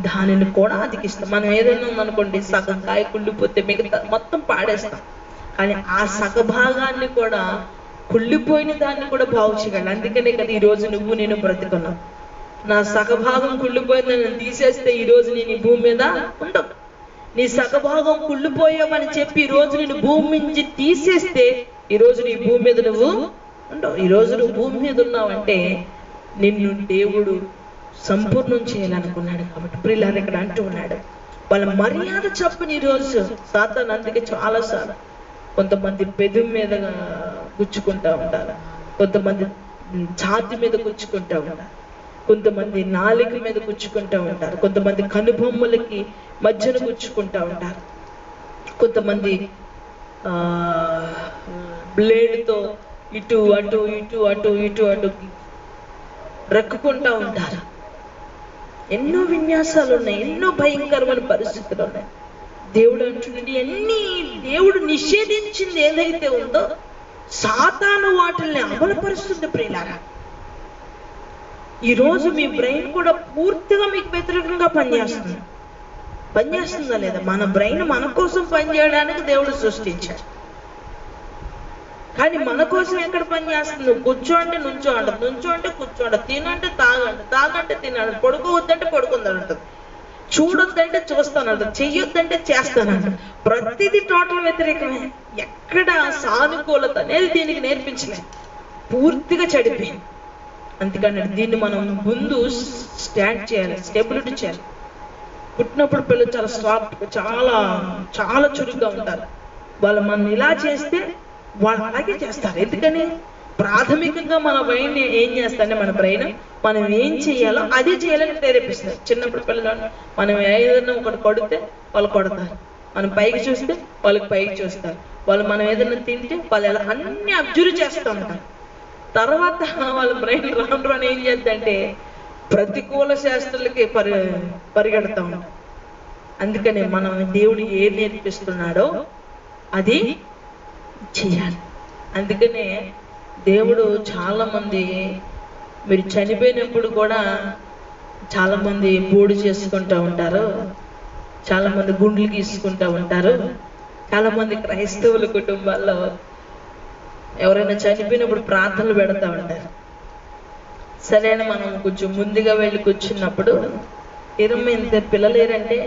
దానిని కూడా అతికిస్తాం. మనం ఏదైనా ఉందనుకోండి, సగం కాయ కుళ్ళిపోతే మిగతా మొత్తం పాడేస్తాం. కానీ ఆ సగభాగాన్ని కూడా, కుళ్ళిపోయిన దాన్ని కూడా బాగు చేయగలం. అందుకనే కదా ఈరోజు నువ్వు నేను బ్రతుకున్నావు. నా సగభాగం కుళ్ళిపోయిందని నేను తీసేస్తే ఈరోజు నేను ఈ భూమి మీద ఉండవు. నీ సగభాగం కుళ్ళిపోయావని చెప్పి ఈరోజు నేను భూమి నుంచి తీసేస్తే ఈరోజు నీ భూమి మీద నువ్వు ఉండవు. ఈరోజు నువ్వు భూమి మీద ఉన్నావంటే నిన్ను దేవుడు సంపూర్ణం చేయాలనుకున్నాడు. కాబట్టి ప్రియులారా, ఇక్కడ అంటూ ఉన్నాడు, వాళ్ళ మర్యాద చప్పుని ఈరోజు సాతాను అందుకే చాలాసార్లు కొంతమంది పెదవి మీద గుచ్చుకుంటా ఉంటారు, కొంతమంది ఛాతి మీద గుచ్చుకుంటా ఉంటారు, కొంతమంది నాలుక మీద గుచ్చుకుంటూ ఉంటారు, కొంతమంది కనుబొమ్మలకి మధ్యన గుచ్చుకుంటూ ఉంటారు, కొంతమంది బ్లేడ్తో ఇటు అటు ఇటు అటు ఇటు అటు రక్కుకుంటూ ఉంటారు. ఎన్నో విన్యాసాలు ఉన్నాయి, ఎన్నో భయంకరమైన పరిస్థితులు ఉన్నాయి. దేవుడు అంటున్నాడు, అన్ని దేవుడు నిషేధించింది ఏదైతే ఉందో సాతాను వాటిల్ని అమలుపరుస్తుంది. ప్రియులారా, ఈరోజు మీ బ్రెయిన్ కూడా పూర్తిగా మీకు వ్యతిరేకంగా పనిచేస్తుందా లేదా? మన బ్రెయిన్ మన కోసం పనిచేయడానికి దేవుడు సృష్టించాడు. కానీ మన కోసం ఎక్కడ పనిచేస్తుంది? కూర్చోండి నుంచో అంటది, నుంచో అంటే కూర్చోండి, తినంటే తాగండి, తాగంటే తినండి, పడుకోవద్దంటే పడుకుందంటది, చూడొద్దంటే చూస్తానంట, చెయ్యొద్దంటే చేస్తానంట. ప్రతిదీ టోటల్ వ్యతిరేకమే. ఎక్కడ సానుకూలత అనేది దీనికి నేర్పించలేదు, పూర్తిగా చెడిపోయింది. అందుకని దీన్ని మనం ముందు స్టాండ్ చేయాలి, స్టెబిలిటీ చేయాలి. పుట్టినప్పుడు పిల్లలు చాలా సాఫ్ట్, చాలా చాలా చురుగ్గా ఉంటారు. వాళ్ళు మనం ఇలా చేస్తే వాళ్ళు అలాగే చేస్తారు. ఎందుకని ప్రాథమికంగా మన బ్రెయిన్ ఏం చేస్తారంటే, మన బ్రెయిన్ మనం ఏం చేయాలో అది చేయాలని ప్రేరేపిస్తారు. చిన్నప్పుడు పిల్లలు మనం ఏదైనా ఒకటి కొడితే వాళ్ళు కొడతారు, మనం పైకి చూస్తే వాళ్ళకి పైకి చూస్తారు, వాళ్ళు మనం ఏదైనా తింటే వాళ్ళు ఎలా అన్ని అబ్జర్వ్ చేస్తూ ఉంటారు. తర్వాత వాళ్ళ బ్రెయిన్ రాను రాను ఏం చేద్దంటే ప్రతికూల శాస్త్రాలకి పరిగెడతా ఉంటాం. అందుకని మనం దేవుడు ఏది నేర్పిస్తున్నాడో అది చేయాలి. అందుకనే దేవుడు చాలా మంది, మీరు చనిపోయినప్పుడు కూడా చాలా మంది బోడి చేసుకుంటూ ఉంటారు, చాలా మంది గుండ్లు గీసుకుంటూ ఉంటారు. చాలా మంది క్రైస్తవుల కుటుంబాల్లో ఎవరైనా చనిపోయినప్పుడు ప్రార్థనలు పెడతా ఉంటారు. సరే అని మనం కొంచెం ముందుగా వెళ్ళి కూర్చున్నప్పుడు, ఇంత పిల్లలేరంటే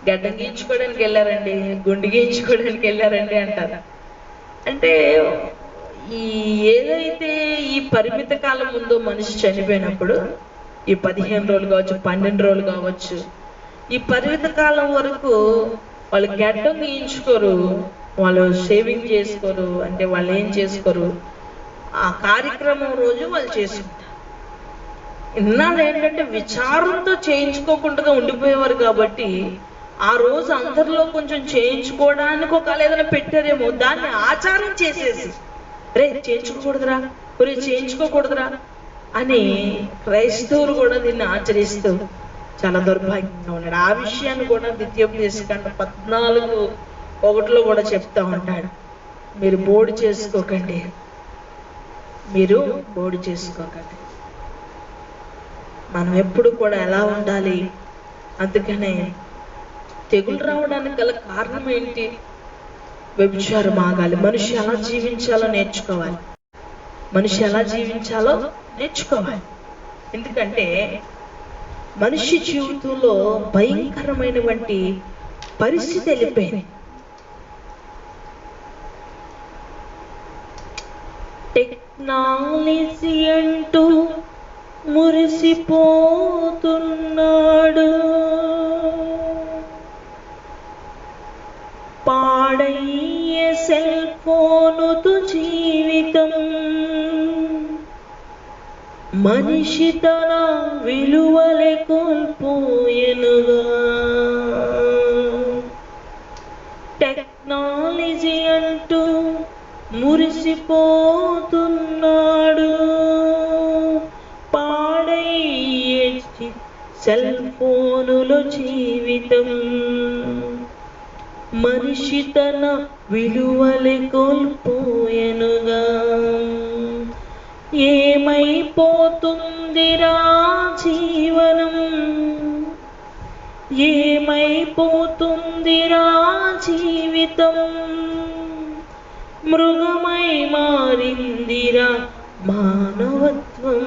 గడ్డం గీయించుకోవడానికి వెళ్ళారండి, గుండు గీయించుకోవడానికి వెళ్ళారండి అంటారు. అంటే ఏదైతే ఈ పరిమిత కాలం ఉందో మనిషి చనిపోయినప్పుడు, ఈ 15 రోజులు కావచ్చు, 12 రోజులు కావచ్చు, ఈ పరిమిత కాలం వరకు వాళ్ళు గడ్డం గీయించుకోరు, వాళ్ళు షేవింగ్ చేసుకోరు. అంటే వాళ్ళు ఏం చేసుకోరు, ఆ కార్యక్రమం రోజు వాళ్ళు చేసుకుంటారు. ఇన్నాళ్ళు ఏంటంటే విచారంతో చేయించుకోకుండా ఉండిపోయేవారు. కాబట్టి ఆ రోజు అందరిలో కొంచెం చేయించుకోవడానికి ఒక ఏదైనా పెట్టారేమో, దాన్ని ఆచారం చేసేసి రే చేయించుకోకూడదురా, ఒరే చేయించుకోకూడదురా అని క్రైస్తవులు కూడా దీన్ని ఆచరిస్తూ చాలా దౌర్భాగ్యంగా ఉన్నాడు. ఆ విషయాన్ని కూడా ద్వితీయోపదేశకాండ 14:1 కూడా చెప్తా ఉంటాడు, మీరు బోడి చేసుకోకండి, మీరు బోడి చేసుకోకండి. మనం ఎప్పుడు కూడా ఎలా ఉండాలి? అందుకనే తెగులు రావడానికి గల కారణం ఏంటి? వ్యభిచారం ఆగాలి. మనిషి ఎలా జీవించాలో నేర్చుకోవాలి, మనిషి ఎలా జీవించాలో నేర్చుకోవాలి. ఎందుకంటే మనిషి జీవితంలో భయంకరమైనటువంటి పరిస్థితి వెళ్ళిపోయింది. టెక్నాలజీ అంటూ మురిసిపోతున్నాడు, పాడయ్యే సెల్ ఫోనుతో జీవితం, మనిషి తన విలువలే కోల్పోయెనుగా. టెక్నాలజీ అంటూ మురిసిపోతున్నాడు, పాడయ్యే సెల్ ఫోనులో జీవితం, మనిషి తన విలువలే కోల్పోయెనుగా. ఏమ ఏమైపోతుందిరా జీవనం, ఏమైపోతుందిరా జీవితం, మృగమై మారిందిరా మానవత్వం.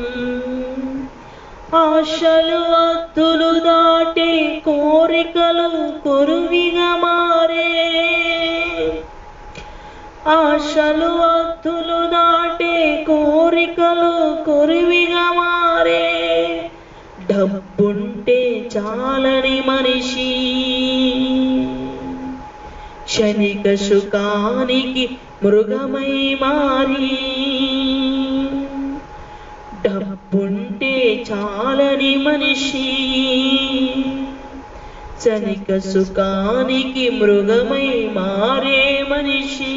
ఆశలు హద్దులు దాటే కోరికలు కొరువిగా మారే, ఆశలు హద్దులు దాటే కోరికలు కొరువిగా మారే. డబ్బుంటే చాలని మనిషి క్షణిక సుఖానికి మృగమై మారి, డబ్బుంటే చాలని మనిషి క్షణిక సుఖానికి మృగమై మారే మనిషి.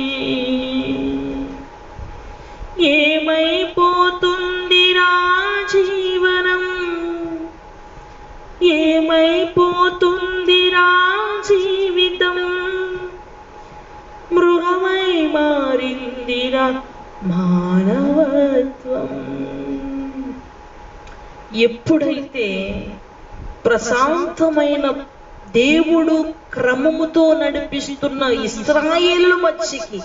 ఏమైపోతుందిరా జీవనం, ఏమైపోతుందిరా జీవితం, మృగమై మారిందిరా మానవత్వం. ఎప్పుడైతే ప్రశాంతమైన దేవుడు క్రమముతో నడిపిస్తున్న ఇశ్రాయేలు మధ్యకి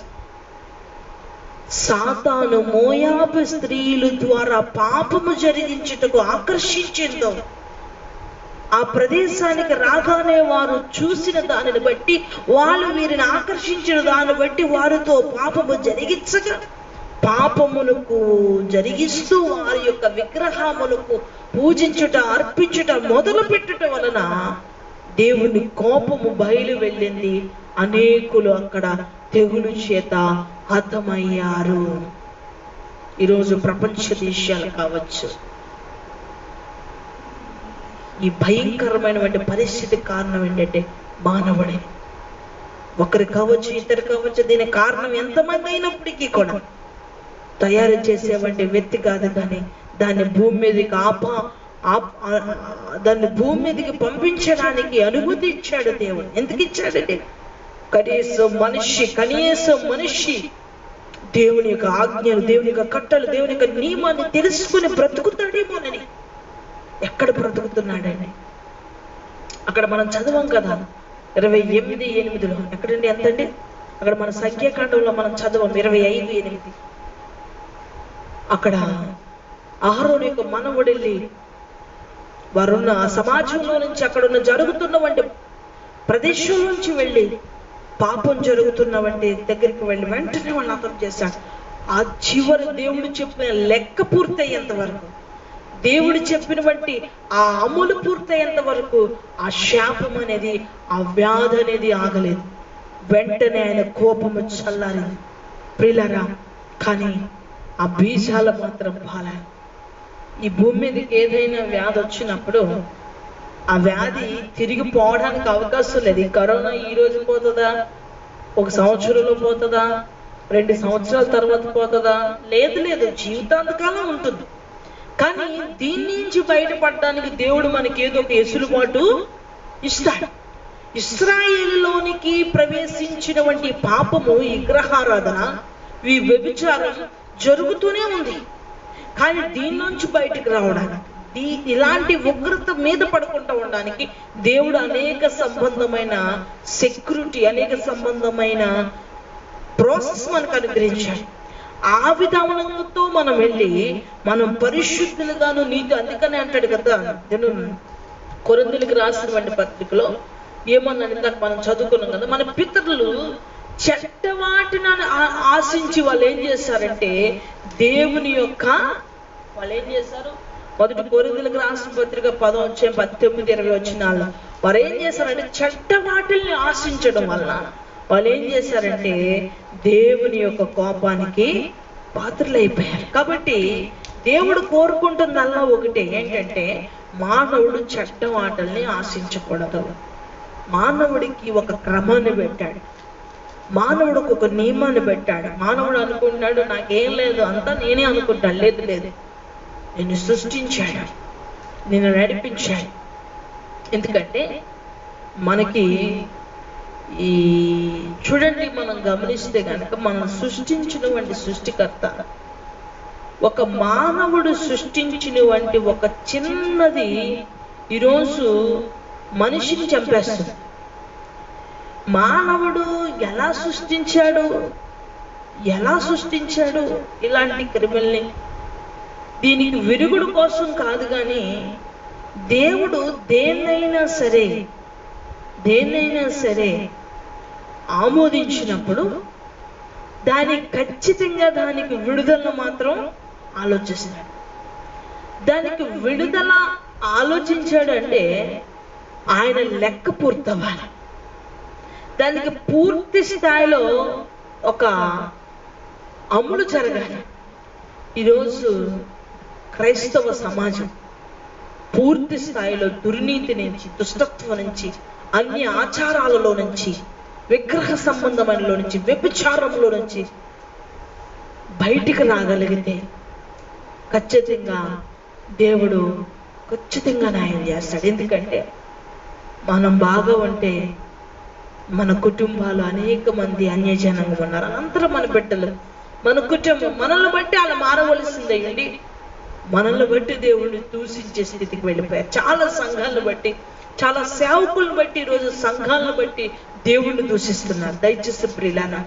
సాతాను మోయాబు స్త్రీల ద్వారా పాపము జరిగించుటకు ఆకర్షించిందో, ఆ ప్రదేశానికి రాగానే వారు చూసిన దానిని బట్టి, వాళ్ళు వీరిని ఆకర్షించిన దాన్ని బట్టి వారితో పాపము జరిగించగా, పాపములకు జరిగిస్తూ వారి యొక్క విగ్రహములకు పూజించుట అర్పించుట మొదలు పెట్టుట వలన దేవుని కోపము బయలు వెళ్ళింది. అనేకులు అక్కడ తెగులు చేత హతమయ్యారు. ఈరోజు ప్రపంచ దేశాలు కావచ్చు, ఈ భయంకరమైనటువంటి పరిస్థితి కారణం ఏంటంటే మానవుడే. ఒకరు కావచ్చు, ఇద్దరు కావచ్చు, దీని కారణం ఎంతమంది అయినప్పటికీ కూడా తయారు చేసేవంటి వ్యక్తి కాదు, కానీ దాన్ని భూమి మీదకి దాన్ని భూమి మీదకి పంపించడానికి అనుమతి ఇచ్చాడు దేవుడు. ఎందుకు ఇచ్చాడంటే కనీసం మనిషి దేవుని యొక్క ఆజ్ఞలు, దేవుని యొక్క కట్టలు, దేవుని యొక్క నియమాన్ని తెలుసుకుని బ్రతుకుతాడేమోనని. ఎక్కడ బ్రతుకుతున్నాడండి? అక్కడ మనం చదవం కదా 28:8. ఎక్కడండి? ఎంతండి? అక్కడ మన సంఖ్యాకాండంలో మనం చదవం 25:8. అక్కడ అహరోను యొక్క మనవడెళ్ళి వారున్న ఆ సమాజంలో నుంచి, అక్కడున్న జరుగుతున్నవంటి ప్రదేశం నుంచి వెళ్ళి, పాపం జరుగుతున్నవంటి దగ్గరికి వెళ్ళి వెంటనే వాళ్ళు అర్థం చేశాడు. ఆ చివరి దేవుడు చెప్పిన లెక్క పూర్తయ్యేంత వరకు, దేవుడు చెప్పినటువంటి ఆ అమలు పూర్తయ్యేంత వరకు ఆ శాపం అనేది, ఆ వ్యాధి అనేది ఆగలేదు. వెంటనే ఆయన కోపము చల్లారింది ప్రియులారా. కానీ ఆ బీజాలు మాత్రం పాలాయి. ఈ భూమి మీదకి ఏదైనా వ్యాధి వచ్చినప్పుడు ఆ వ్యాధి తిరిగి పోవడానికి అవకాశం లేదు. ఈ కరోనా ఈ రోజు పోతుందా, 1 సంవత్సరంలో పోతుందా, 2 సంవత్సరాల తర్వాత పోతుందా? లేదు, జీవితాంతకాలం ఉంటుంది. కానీ దీని నుంచి బయటపడడానికి దేవుడు మనకి ఏదో ఒక ఎసులుబాటు ఇస్తాడు. ఇశ్రాయేలులోనికి ప్రవేశించినటువంటి పాపము, విగ్రహారాధన, ఈ వ్యభిచారం జరుగుతూనే ఉంది. కానీ దీని నుంచి బయటకు రావడానికి, ఇలాంటి ఉగ్రత మీద పడకుండా ఉండడానికి దేవుడు అనేక సంబంధమైన సెక్యూరిటీ, అనేక సంబంధమైన ప్రాసెస్ మనకు అనుగ్రహించాడు. ఆ విధానంతో మనం వెళ్ళి మనం పరిశుద్ధులుగాను నీతి. అందుకనే అంటాడు కదా కొరింథీయులకు రాసినటువంటి పత్రికలో ఏమన్నాడు? ఇందాక మనం చదువుకున్నాం కదా, మన పితరులు చెడ్డవాటిని ఆశించి వాళ్ళు ఏం చేశారంటే దేవుని యొక్క వాళ్ళు ఏం చేశారు? మొదటి కొరింథీయులకు రాసిన పత్రిక 10:19-20 వారు ఏం చేశారంటే చెడ్డవాటిని ఆశించడం వల్ల వాళ్ళు ఏం చేశారంటే దేవుని యొక్క కోపానికి పాత్రలైపోయారు. కాబట్టి దేవుడు కోరుకుంటుందల్లా ఒకటే, ఏంటంటే మానవుడు చెడ్డవాటల్ని ఆశించకూడదు. మానవుడికి ఒక క్రమాన్ని పెట్టాడు, మానవుడికి ఒక నియమాన్ని పెట్టాడు. మానవుడు అనుకుంటున్నాడు నాకేం లేదు, అంతా నేనే అనుకుంటాను. లేదు, నిన్ను సృష్టించాడు, నిన్ను నడిపించాడు. ఎందుకంటే మనకి ఈ చూడండి, మనం గమనిస్తే కనుక మనం సృష్టించినటువంటి సృష్టికర్త ఒక మానవుడు సృష్టించిన వంటి ఒక చిన్నది ఈరోజు మనిషిని చంపేస్తుంది. మానవుడు ఎలా సృష్టించాడు ఇలాంటి క్రిమినల్ని? దీనికి విరుగుడు కోసం కాదు, కానీ దేవుడు దేన్నైనా సరే ఆమోదించినప్పుడు ఖచ్చితంగా దానికి విడుదల మాత్రం ఆలోచిస్తాడు. దానికి విడుదల ఆలోచించాడు అంటే ఆయన లెక్క పూర్తవ్వాలి. దానికి పూర్తి స్థాయిలో ఒక అమలు జరగాలి. ఈరోజు క్రైస్తవ సమాజం పూర్తి స్థాయిలో దుర్నీతి నుంచి, దుష్టత్వం నుంచి, అన్ని ఆచారాలలో నుంచి, విగ్రహ సంబంధమైన నుంచి, వ్యభిచారంలో నుంచి బయటికి రాగలిగితే ఖచ్చితంగా దేవుడు న్యాయం చేస్తాడు. ఎందుకంటే మనం బాగా ఉంటే మన కుటుంబాలు అనేక మంది అన్యజనంగా ఉన్నారు. అందరూ మన బిడ్డలు, మన కుటుంబం మనల్ని బట్టి అలా మారవలసిందండి. మనల్ని బట్టి దేవుడిని దూషించే స్థితికి వెళ్ళిపోయారు. చాలా సంఘాలను బట్టి, చాలా సేవకులను బట్టి, ఈరోజు సంఘాలను బట్టి దేవుణ్ణి దూషిస్తున్నారు. దయచేసి ప్రియులారా,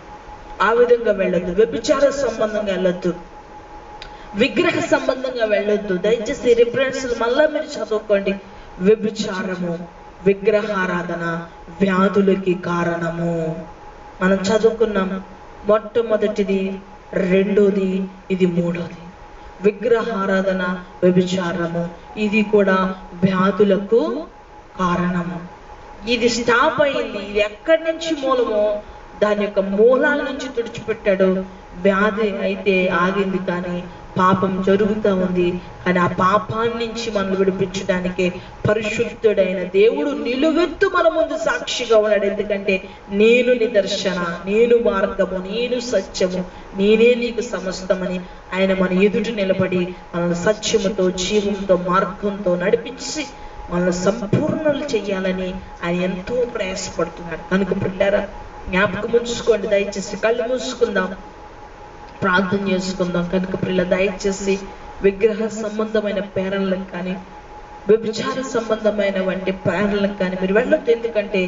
ఆ విధంగా వెళ్ళొద్దు. వ్యభిచార సంబంధంగా వెళ్ళొద్దు, విగ్రహ సంబంధంగా వెళ్ళొద్దు. దయచేసి రిఫరెన్స్ మళ్ళా మీరు చదువుకోండి. వ్యభిచారము, విగ్రహారాధన వ్యాధులకి కారణము. మనం చదువుకున్నాం. మొట్టమొదటిది, రెండోది, ఇది మూడోది. విగ్రహారాధన, వ్యభిచారము, ఇది కూడా వ్యాధులకు కారణము. ఇది స్టాప్ అయింది. ఇది ఎక్కడి నుంచి మూలమో దాని యొక్క మూలాల నుంచి తుడిచిపెట్టాడు. వ్యాధి అయితే ఆగింది, కానీ పాపం జరుగుతూ ఉంది. కానీ ఆ పాపాన్ని నుంచి మనం విడిపించడానికి పరిశుద్ధుడైన దేవుడు నిలువెత్తు మన ముందు సాక్షిగా ఉన్నాడు. ఎందుకంటే నేను నిదర్శన, నేను మార్గము, నేను సత్యము, నేనే నీకు సమస్తమని ఆయన మన ఎదుట నిలబడి మనల్ని సత్యముతో, జీవంతో, మార్గంతో నడిపించి మనల్ని సంపూర్ణలు చేయాలని ఆయన ఎంతో ప్రయాసపడుతున్నాడు. కనుక పిల్లారా, జ్ఞాపకం ఉంచుకోండి. దయచేసి కళ్ళు మూసుకుందాం, ప్రార్థన చేసుకుందాం. కనుక పిల్ల దయచేసి విగ్రహ సంబంధమైన ప్రేరణలకు కానీ, వ్యభిచార సంబంధమైన వంటి ప్రేరణలకు కానీ మీరు వెళ్ళొద్దు. ఎందుకంటే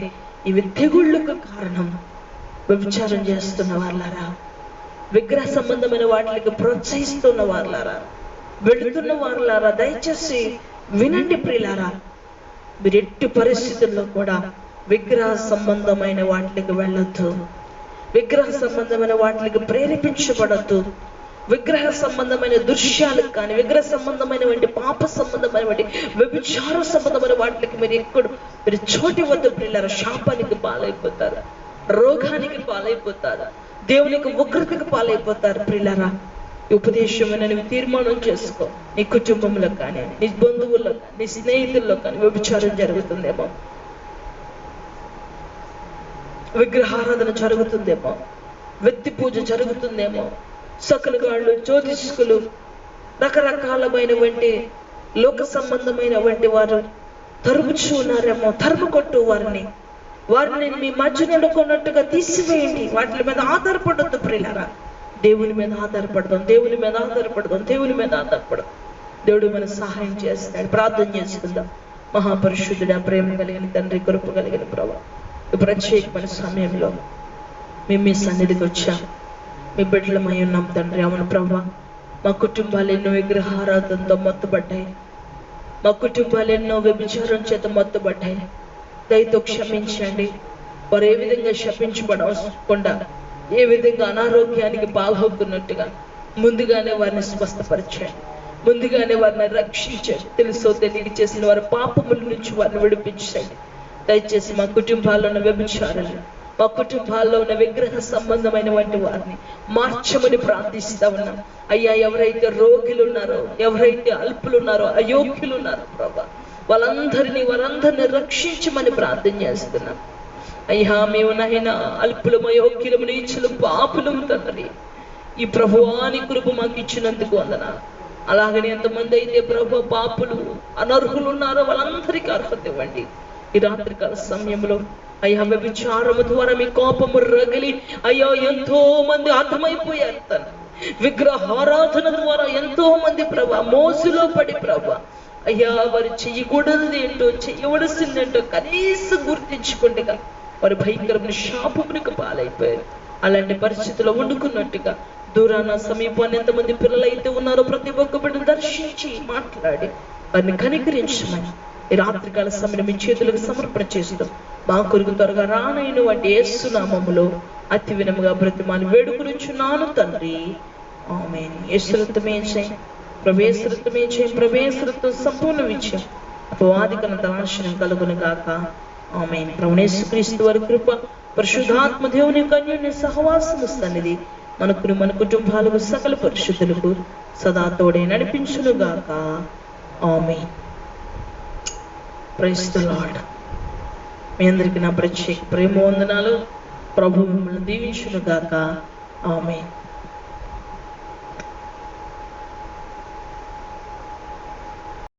ఇవి తెగుళ్ళకు కారణం. వ్యభిచారం చేస్తున్న వాళ్ళారా, విగ్రహ సంబంధమైన వాటికి ప్రోత్సహిస్తున్న వాళ్ళారా, వెళుతున్న వాళ్ళారా, దయచేసి వినండి ప్రియులారా. మీరు ఎట్టి పరిస్థితుల్లో కూడా విగ్రహ సంబంధమైన వాటికి వెళ్ళొద్దు. విగ్రహ సంబంధమైన వాటికి ప్రేరేపించబడద్దు. విగ్రహ సంబంధమైన దృశ్యాలకు కానీ, విగ్రహ సంబంధమైన వంటి పాప సంబంధమైన వంటి వ్యభిచార సంబంధమైన వాటికి మీరు చోటు ఇవ్వద్దు ప్రియులారా. శాపానికి పాలైపోతారు, రోగానికి పాలైపోతారు, దేవునికి ఉగ్రతకు పాలైపోతారు ప్రియులారా. ఉపదేశం నువ్వు తీర్మానం చేసుకో. నీ కుటుంబంలో కానీ, నీ బంధువుల్లో కానీ, నీ స్నేహితుల్లో కానీ వ్యభిచారం జరుగుతుందేమో, విగ్రహారాధన జరుగుతుందేమో, వ్యక్తి పూజ జరుగుతుందేమో, సకలగాళ్ళు, జ్యోతిష్కులు, రకరకాలమైన వంటి లోక సంబంధమైన వంటి వారు తరుముచు ఉన్నారేమో. తరుము కొట్టు వారిని మీ మధ్య నడుకున్నట్టుగా తీసివేయండి. వాటి మీద ఆధారపడద్దు ప్రియులారా. దేవుని మీద ఆధారపడదాం, దేవుని మీద ఆధారపడదాం, దేవుని మీద ఆధారపడదాం. దేవుడు మన సహాయం చేస్తాడు. ప్రార్థన చేసుకుందాం. మహాపరిశుద్ధుడా, ప్రేమ కలిగిన తండ్రి, కృప కలిగిన ప్రభువా, ఈ ప్రత్యేకమైన సమయంలో మేము మీ సన్నిధికి వచ్చాం. మీ బిడ్డలమై ఉన్నాం తండ్రి. అవును ప్రభువా, మా కుటుంబాలు ఎన్నో విగ్రహారాధనతో మత్తుపడ్డాయి. మా కుటుంబాలు ఎన్నో వ్యభిచారం చేత మత్తుపడ్డాయి. దయతో క్షమించండి. వారు ఏ విధంగా శపించబడకుండా, ఏ విధంగా అనారోగ్యానికి పాల్గొతున్నట్టుగా ముందుగానే వారిని స్వస్థపరచండి, ముందుగానే వారిని రక్షించండి. తెలుసో తెలియక చేసిన వారి పాపముల నుంచి వారిని విడిపించండి. దయచేసి మా కుటుంబాల్లో ఉన్న వ్యభిచారాలు, మా కుటుంబాల్లో ఉన్న విగ్రహ సంబంధమైన వంటి వారిని మార్చమని ప్రార్థిస్తా ఉన్నాం. అయ్యా, ఎవరైతే రోగులు ఉన్నారో, ఎవరైతే అల్పులు ఉన్నారో, అయోగ్యులు ఉన్నారో ప్రభా, వారందరినీ రక్షించమని ప్రార్థన చేస్తున్నాం. అయ్యా, మేము నాయన అల్పులము, అయోగ్యులము, నీచులము, పాపులము తండ్రి. ఈ ప్రభువాని కృప మాకు ఇచ్చినందుకు వందనాలు. అలాగని ఎంతమంది అయితే ప్రభు పాపులు, అనర్హులు ఉన్నారో వాళ్ళందరికీ అర్హత ఇవ్వండి. ఈ రాత్రికాల సమయంలో అయ్యా, వ్యభిచారము ద్వారా మీ కోపము రగిలి అయ్యో ఎంతో మంది అర్థమైపోయారు తండ్రి. విగ్రహారాధన ద్వారా ఎంతో మంది ప్రభా మోసులో పడి ప్రభా అయ్యా వారు చెయ్యకూడదు ఏంటో చెయ్యవలసిందేంటో కనీసం గుర్తించుకుంటేగా వారు భయంకరమైన శాపమునికి పాలైపోయారు. అలాంటి పరిస్థితుల్లో వండుకున్నట్టుగా దూరాన సమీపాన్ని ఎంతమంది పిల్లలు అయితే ఉన్నారో ప్రతి ఒక్క బిడ్డను దర్శించి మాట్లాడి వారిని కనికరించమని ఈ రాత్రికాల సమయం మీ చేతులకు సమర్పణ చేస్తాం. మా కొరకు త్వరగా రానైన వాటి యేసు నామములో అతి వినముగా బ్రతిమాలి వేడుకునిచున్నాను తండ్రి, ఆమేన్. యేసురక్తమే జయం, ప్రవేశరక్తమే జయం, ప్రవేశరక్తం సంపూర్ణ విజయం, అపవాదికనంత నాశనం కలుగును గాక, ఆమేన్. ప్రభువైన యేసుక్రీస్తు వారి కృప, పరిశుద్ధాత్మ దేవుని యొక్క అన్యోన్య సహవాసము సన్నిధి మనకును మన కుటుంబాలకు సకల పరిశుద్ధులకు సదా తోడే నడిపించును గాక, ఆమేన్. Praise the Lord. మీ అందరికీ నా ప్రత్యేక ప్రేమ వందనాలు. ప్రభు మిమ్మల్ని దీవించును గాక, ఆమేన్.